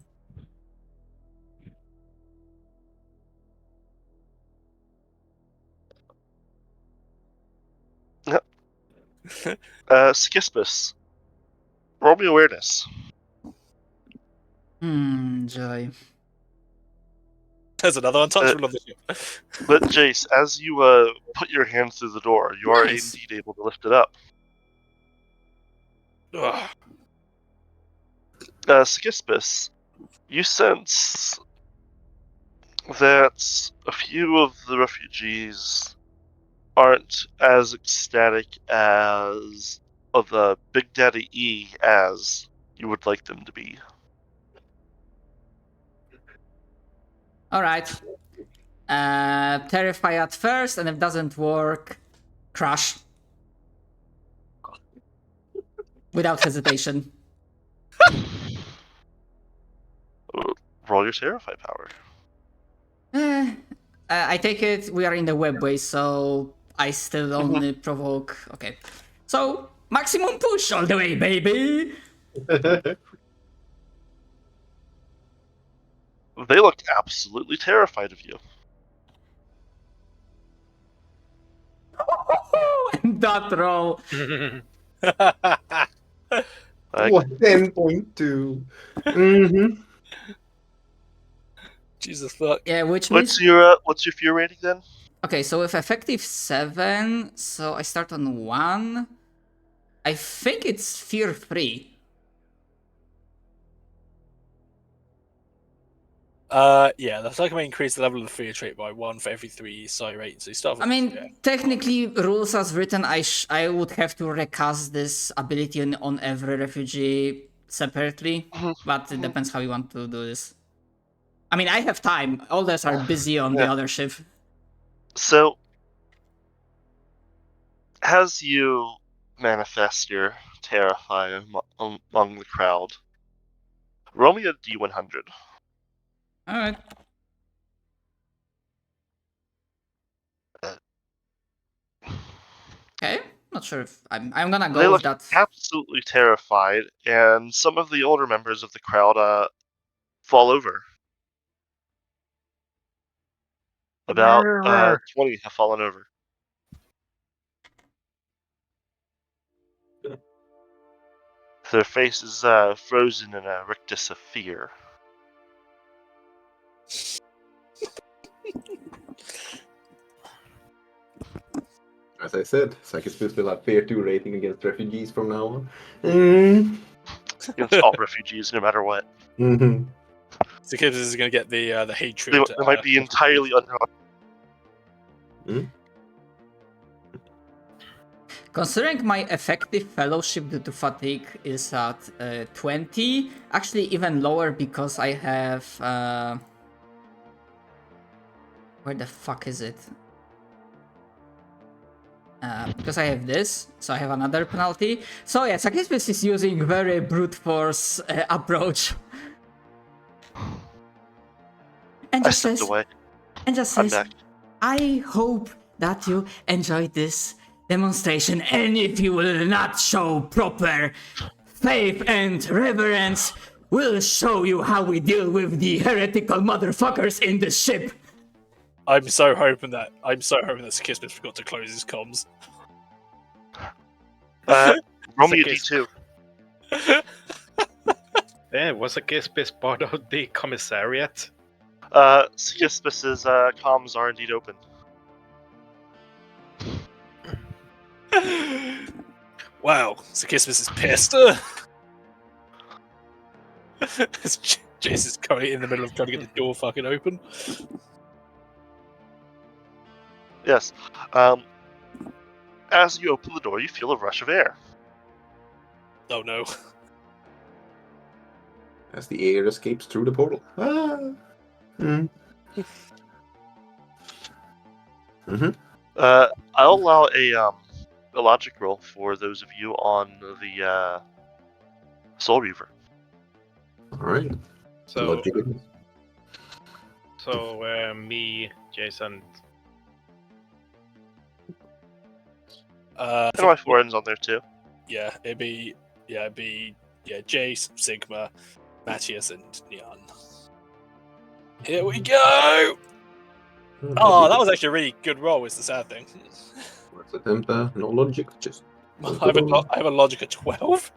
Skispus. Roll me awareness. Joy. There's another untouchable on the ship. But Jace, as you put your hand through the door, you are Nice. indeed able to lift it up. Ugh. Skispus, you sense that a few of the refugees aren't as ecstatic as of the Big Daddy E as you would like them to be. Alright. Terrify at first, and if it doesn't work, crush. Without hesitation. Roll your Terrify power. I take it we are in the webway, so I still only provoke. Okay. So, maximum push all the way, baby! They look absolutely terrified of you. And that roll. What 10.2? Mm-hmm. Jesus fuck. Yeah, which means... What's your fear rating then? Okay, so with effective 7, so I start on 1. I think it's fear 3. Yeah, that's like I may increase the level of the fear trait by 1 for every 3 psi rating. So you start with, I mean, yeah. technically, rules as written, I would have to recast this ability on every refugee separately, but it depends how you want to do this. I mean, I have time. Others are busy on the other ship. So, as you manifest your Terrify among the crowd, roll me a D100. Alright. Okay, not sure if I'm gonna They go look with that. absolutely terrified, and some of the older members of the crowd fall over. About 20 have fallen over. Their faces frozen in a rictus of fear. As I said, Skispus will have Fear 2 rating against refugees from now on. Mm. Against all refugees, no matter what. Mm-hmm. So Gibbs is going to get the hatred. They might be entirely under. Considering my effective fellowship due to fatigue is at 20, actually even lower because I have... where the fuck is it? Because I have this, so I have another penalty. So yeah, Skispus is using very brute force approach. And I just stepped says, away. and just I'm says, back. I hope that you enjoyed this demonstration, and if you will not show proper faith and reverence, We'll show you how we deal with the heretical motherfuckers in the ship. I'm so hoping that Sakismus forgot to close his comms. Roll me a d2. Yeah, was Sakismus part of the commissariat? Sigismus's comms are indeed open. Wow, Sakismus is pissed. Jace is currently in the middle of trying to get the door fucking open. Yes. As you open the door, you feel a rush of air. Oh no. As the air escapes through the portal. I'll allow a logic roll for those of you on the Soul Reaver. Alright. So, me, Jason. And my foreign's on there too. Yeah, it'd be Jace, Sigma, Matthias, and Neon. Here we go! Oh, that was actually a really good roll, is the sad thing. What's the temper? No logic, just. I have a logic of 12.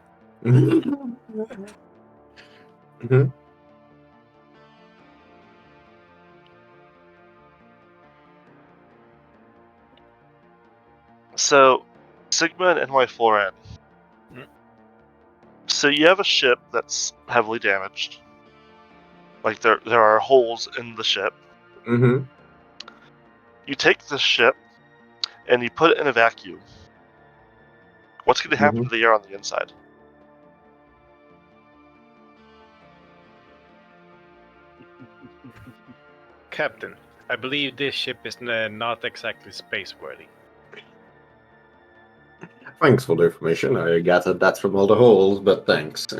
So, Sigma and NY4N. So you have a ship that's heavily damaged. Like there are holes in the ship. Mm-hmm. You take this ship and you put it in a vacuum. What's going to happen to the air on the inside? Captain, I believe this ship is not exactly space-worthy. Thanks for the information. I gathered that from all the holes, but thanks. That's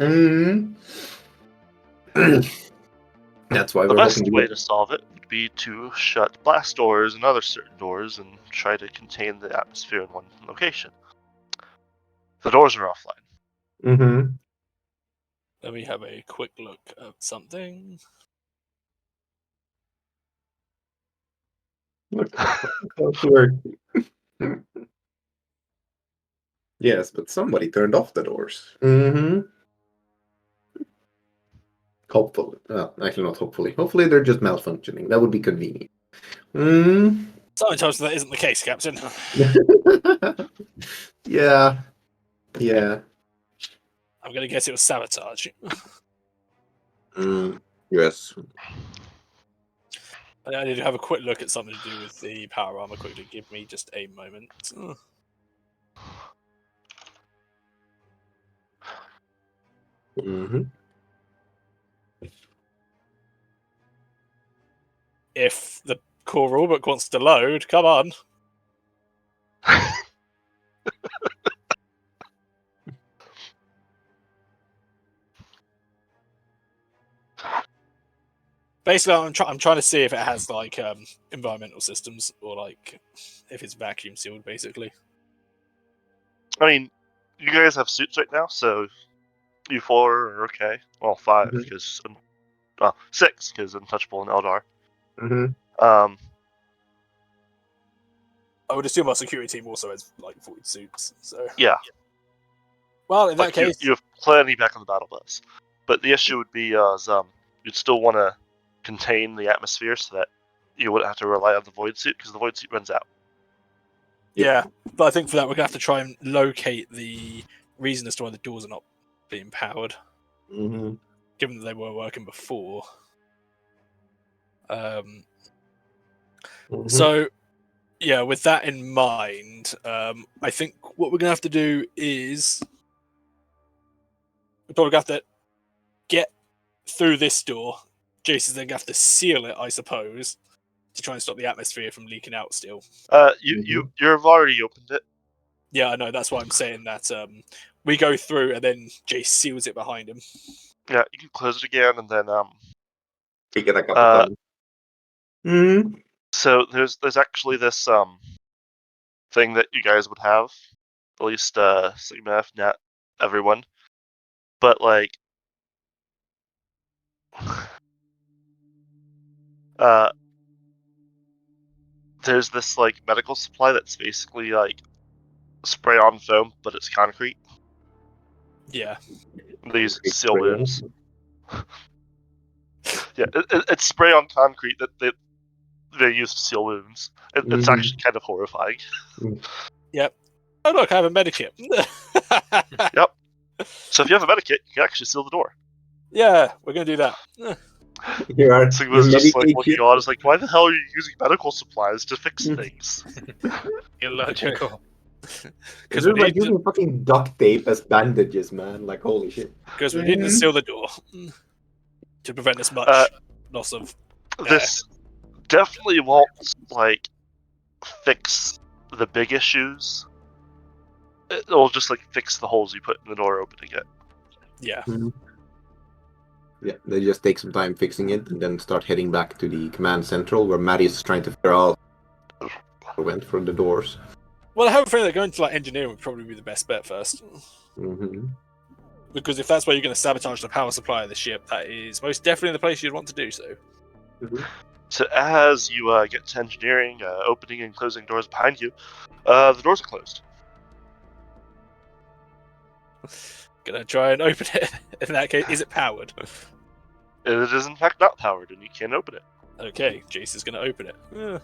why The we're best hoping way to solve it would be to shut blast doors and other certain doors and try to contain the atmosphere in one location. The doors are offline. Mm-hmm. Let me have a quick look at something. Look, we're... Yes, but somebody turned off the doors. Mm-hmm. Hopefully. Actually, not hopefully. Hopefully they're just malfunctioning. That would be convenient. Sometimes that isn't the case, Captain. Yeah. Yeah. I'm going to guess it was sabotage. Yes. I need to have a quick look at something to do with the power armor quickly. Give me just a moment. Mm-hmm. If the core rulebook wants to load, come on. Basically, I'm trying to see if it has like environmental systems or like if it's vacuum sealed. Basically, I mean, you guys have suits right now, so you 4 are okay. Well, 5 because 6 because Untouchable and Eldar. I would assume our security team also has like void suits. So yeah. Well, in that case, you have plenty back on the battle bus. But the issue would be you'd still want to contain the atmosphere so that you wouldn't have to rely on the void suit because the void suit runs out. Yeah, but I think for that we're gonna have to try and locate the reason as to why the doors are not being powered. Given that they were working before. So, yeah, with that in mind, I think what we're gonna have to do is we're probably gonna have to get through this door. Jason's then gonna have to seal it, I suppose, to try and stop the atmosphere from leaking out still. You've already opened it. Yeah, I know, that's why I'm saying that we go through and then Jace seals it behind him. Yeah, you can close it again and then Take it a couple times. So there's actually this thing that you guys would have, at least Sigma, if not everyone. But like There's this like medical supply that's basically like spray on foam, but it's concrete. Yeah. They use it to seal wounds. Yeah, it's spray on concrete that they use to seal wounds. It's actually kind of horrifying. Yep. Oh look, I have a medikit. Yep. So if you have a medikit, you can actually seal the door. Yeah, we're gonna do that. Sigma's just like looking on, it's like, why the hell are you using medical supplies to fix things? Illogical. Because we're like using fucking duct tape as bandages, man. Like, holy shit. Because we need to seal the door to prevent as much loss of. This definitely won't like fix the big issues. It'll just like fix the holes you put in the door opening it. Yeah. Yeah, they just take some time fixing it and then start heading back to the command central where Maddie is trying to figure out who went for the doors. Well, I have a feeling that going to like engineering would probably be the best bet first. Because if that's where you're going to sabotage the power supply of the ship, that is most definitely the place you'd want to do so. So as you get to engineering, opening and closing doors behind you, the doors are closed. Gonna try and open it. In that case, is it powered? It is in fact not powered, and you can't open it. Okay, Jace is gonna open it.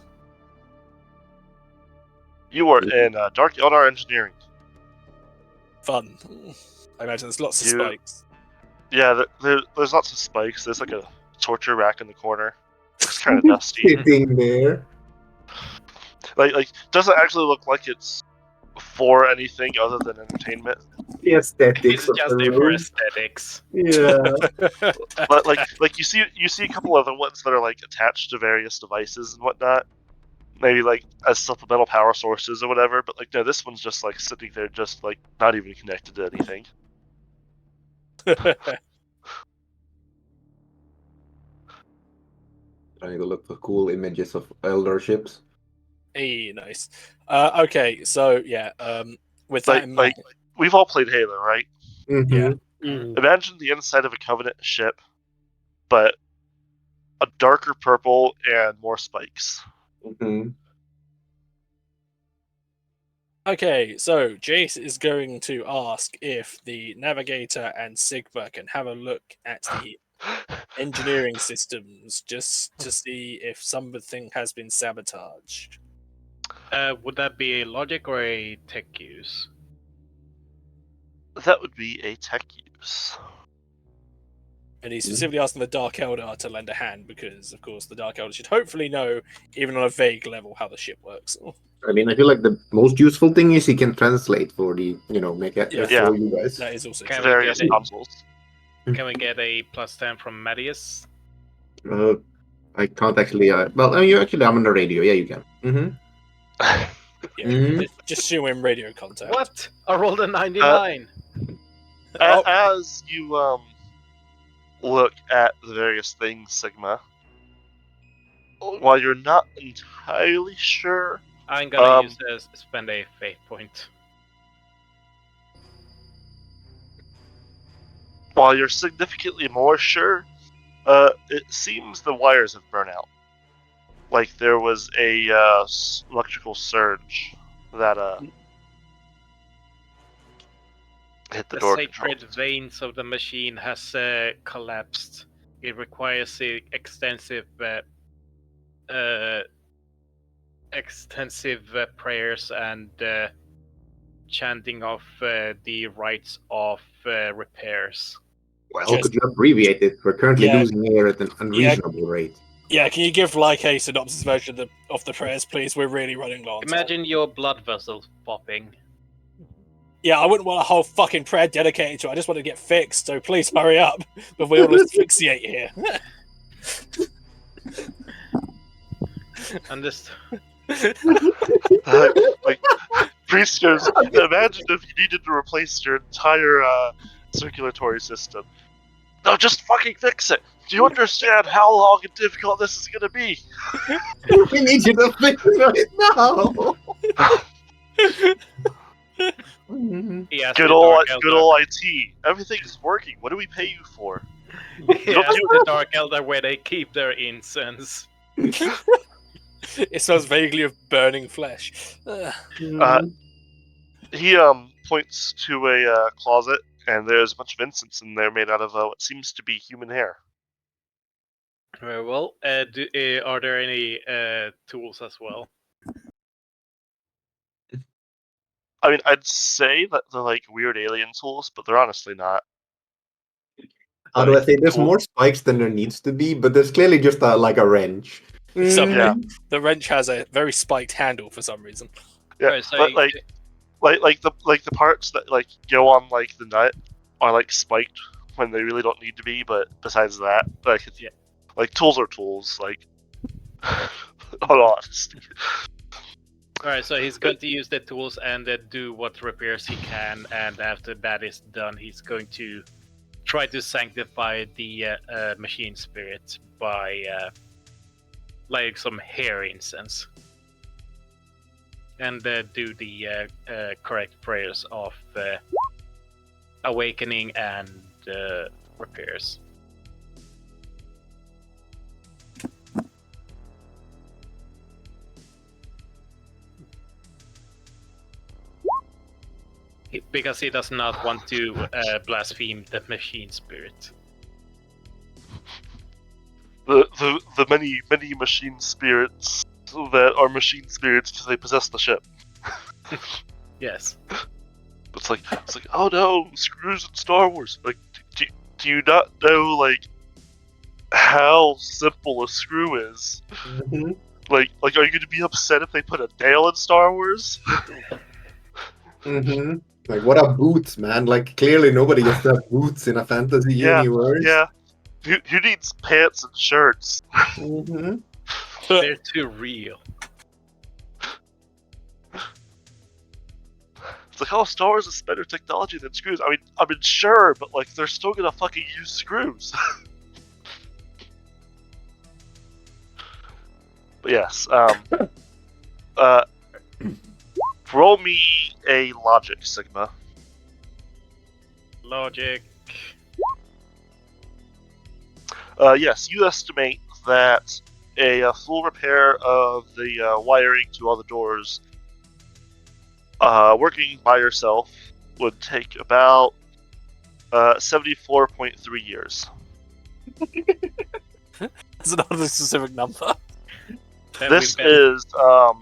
You are in Dark Eldar Engineering. Fun. I imagine there's lots of spikes. Yeah, there's lots of spikes. There's like a torture rack in the corner. It's kind of dusty. Sitting there. Like doesn't actually look like it's for anything other than entertainment. The aesthetics. It's just there for aesthetics. Yeah. But like you see a couple other ones that are like attached to various devices and whatnot. Maybe like as supplemental power sources or whatever. But like no, this one's just like sitting there, just like not even connected to anything. Trying to look for cool images of elder ships. Hey, nice. Okay, so yeah, with that in mind, we've all played Halo, right? Yeah. Imagine the inside of a Covenant ship, but a darker purple and more spikes. Okay, so Jace is going to ask if the Navigator and Sigma can have a look at the engineering systems just to see if something has been sabotaged. Would that be a logic or a tech use? That would be a tech use. And he's specifically asking the Dark Eldar to lend a hand because, of course, the Dark Eldar should hopefully know, even on a vague level, how the ship works. I mean, I feel like the most useful thing is he can translate for the, make it for you guys. That is also Can Various consoles. Can we get a +10 from Mattias? I can't actually. Well, I'm on the radio. Yeah, you can. Just show him radio contact. What? I rolled a 99. As you look at the various things, Sigma, while you're not entirely sure, I'm gonna spend a fate point. While you're significantly more sure, it seems the wires have burnt out. Like there was a electrical surge that hit the door sacred controls. veins of the machine has collapsed. It requires extensive prayers and chanting of the rites of repairs. Well, could you abbreviate it? We're currently losing air at an unreasonable rate. Yeah, can you give like a synopsis version of the prayers, please? We're really running low on time. Imagine your blood vessels popping. Yeah, I wouldn't want a whole fucking prayer dedicated to it. I just want to get fixed, so please hurry up before we all asphyxiate here. Understood. Like Priest goes, imagine if you needed to replace your entire circulatory system. No, just fucking fix it. Do you understand how long and difficult this is going to be? We need you to fix it right now. He asked Good the old Dark good Eldar. old IT. Everything's working. What do we pay you for? He asked the Dark Eldar where they keep their incense. It smells vaguely of burning flesh. He points to a closet, and there's a bunch of incense in there made out of what seems to be human hair. Very well. Are there any tools as well? I mean, I'd say that they're like weird alien tools, but they're honestly not. How do I Like, say? There's tool- more spikes than there needs to be, but there's clearly just like a wrench. Yeah. The wrench has a very spiked handle for some reason. Yeah, Right, so but like the parts that like go on like the nut are like spiked when they really don't need to be. But besides that, like Yeah. like tools are tools. Like, hold on. Alright, so he's going to use the tools and do what repairs he can, and after that is done, he's going to try to sanctify the machine spirit by lighting some hair incense. And do the correct prayers of awakening and repairs. Because he does not want to blaspheme the machine spirit. The many machine spirits that are machine spirits because they possess the ship. Yes. It's like oh no, screws in Star Wars. Like, do you not know like how simple a screw is? Like are you going to be upset if they put a nail in Star Wars? Like, what are boots, man? Like, clearly nobody gets to have boots in a fantasy universe. Yeah. Who needs pants and shirts? They're too real. It's like, oh, Star Wars is better technology than screws. I mean, sure, but like, they're still gonna fucking use screws. But yes, roll me a logic, Sigma. Logic. Yes, you estimate that a full repair of the wiring to all the doors, working by yourself, would take about 74.3 years. That's not a specific number. This is the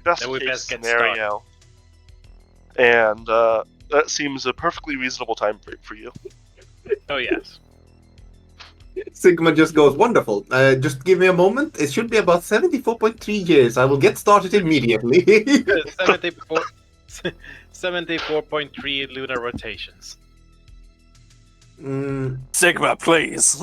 best then we case best get scenario, and that seems a perfectly reasonable time frame for you. Oh yes. Sigma just goes, wonderful. Just give me a moment. It should be about 74.3 years. I will get started immediately. 74.3 lunar rotations. Sigma, please.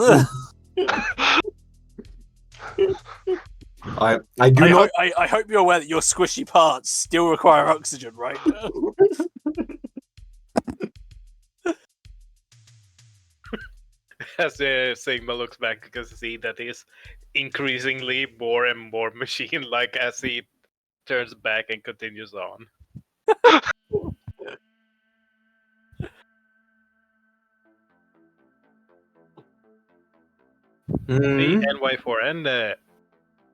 I do not. I hope you're aware that your squishy parts still require oxygen, right? As Sigma looks back, because see that he's increasingly more and more machine-like as he turns back and continues on. The NY4N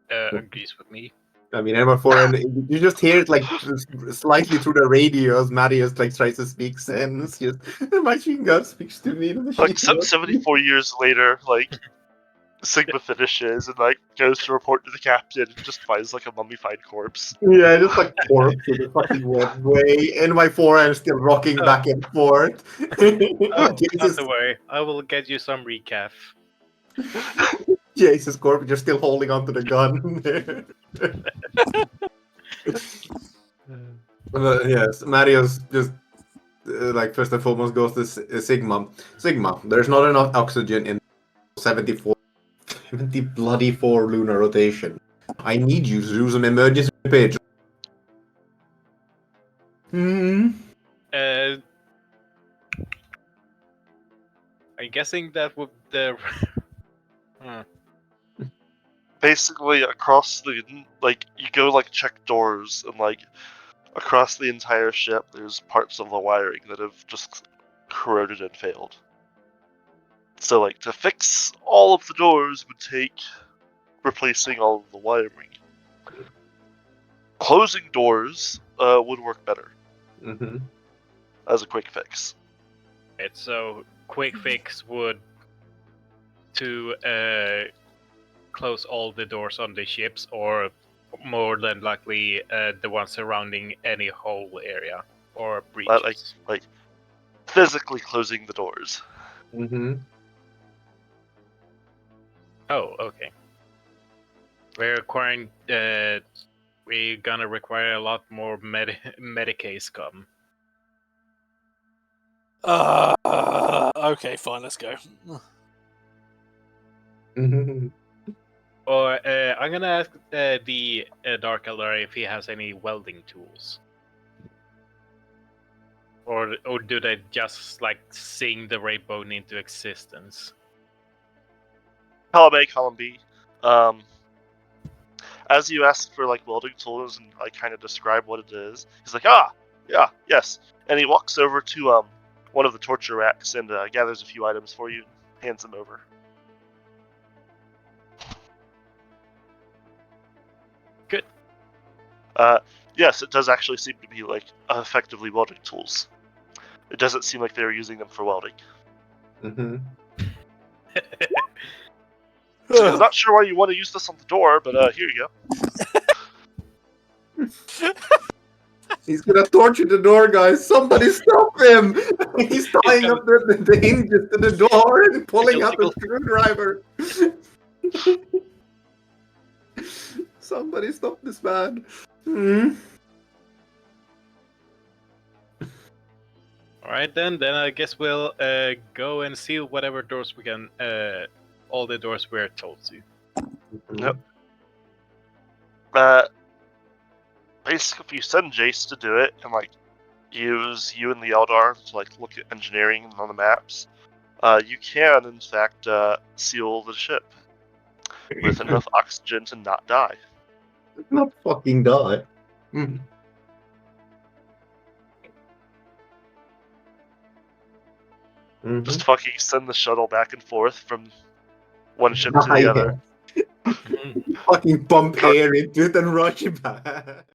agrees with me. I mean, NY4N, you just hear it like slightly through the radio as Marius like tries to speak sense. Just, the machine gun speaks to me. The machine Like gun. 74 years later, like Sigma finishes and like goes to report to the captain and just finds like a mummified corpse. Yeah, just like corpse in the fucking web way. NY4N still rocking back and forth. Not Jesus, to worry, I will get you some recap. Jesus Corp just still holding onto the gun. Yes, Marius just like first and foremost goes to Sigma. Sigma, there's not enough oxygen in 70 bloody 4 lunar rotation. I need you to do some emergency repair. I'm guessing that would Basically, across the like, you go like check doors and like Across the entire ship, there's parts of the wiring that have just corroded and failed. So, like, to fix all of the doors would take replacing all of the wiring. Closing doors would work better as a quick fix. Right, so quick fix would to close all the doors on the ships, or more than likely the ones surrounding any whole area or breaches. Like physically closing the doors. Oh, okay. We're gonna require a lot more Medicaid scum. Okay, fine, let's go. Or I'm gonna ask the Dark Elder if he has any welding tools. Or do they just like sing the rainbow into existence? Column A, column B. As you ask for like welding tools and like kind of describe what it is, he's like, yeah, yes. And he walks over to one of the torture racks and gathers a few items for you and hands them over. Good. Yes, it does actually seem to be like effectively welding tools. It doesn't seem like they were using them for welding. So I'm not sure why you want to use this on the door, but here you go. He's gonna torture the door, guys. Somebody stop him! He's tying up the hinges to the door and pulling up a screwdriver. Somebody stop this man. Alright then I guess we'll go and seal whatever doors we can, all the doors we're told to. Yep. Basically, if you send Jace to do it and like use you and the Eldar to like look at engineering on the maps, you can in fact seal the ship with enough oxygen to not die. Not fucking die. Just fucking send the shuttle back and forth from one ship to the other. Fucking pump air into it and rush it back.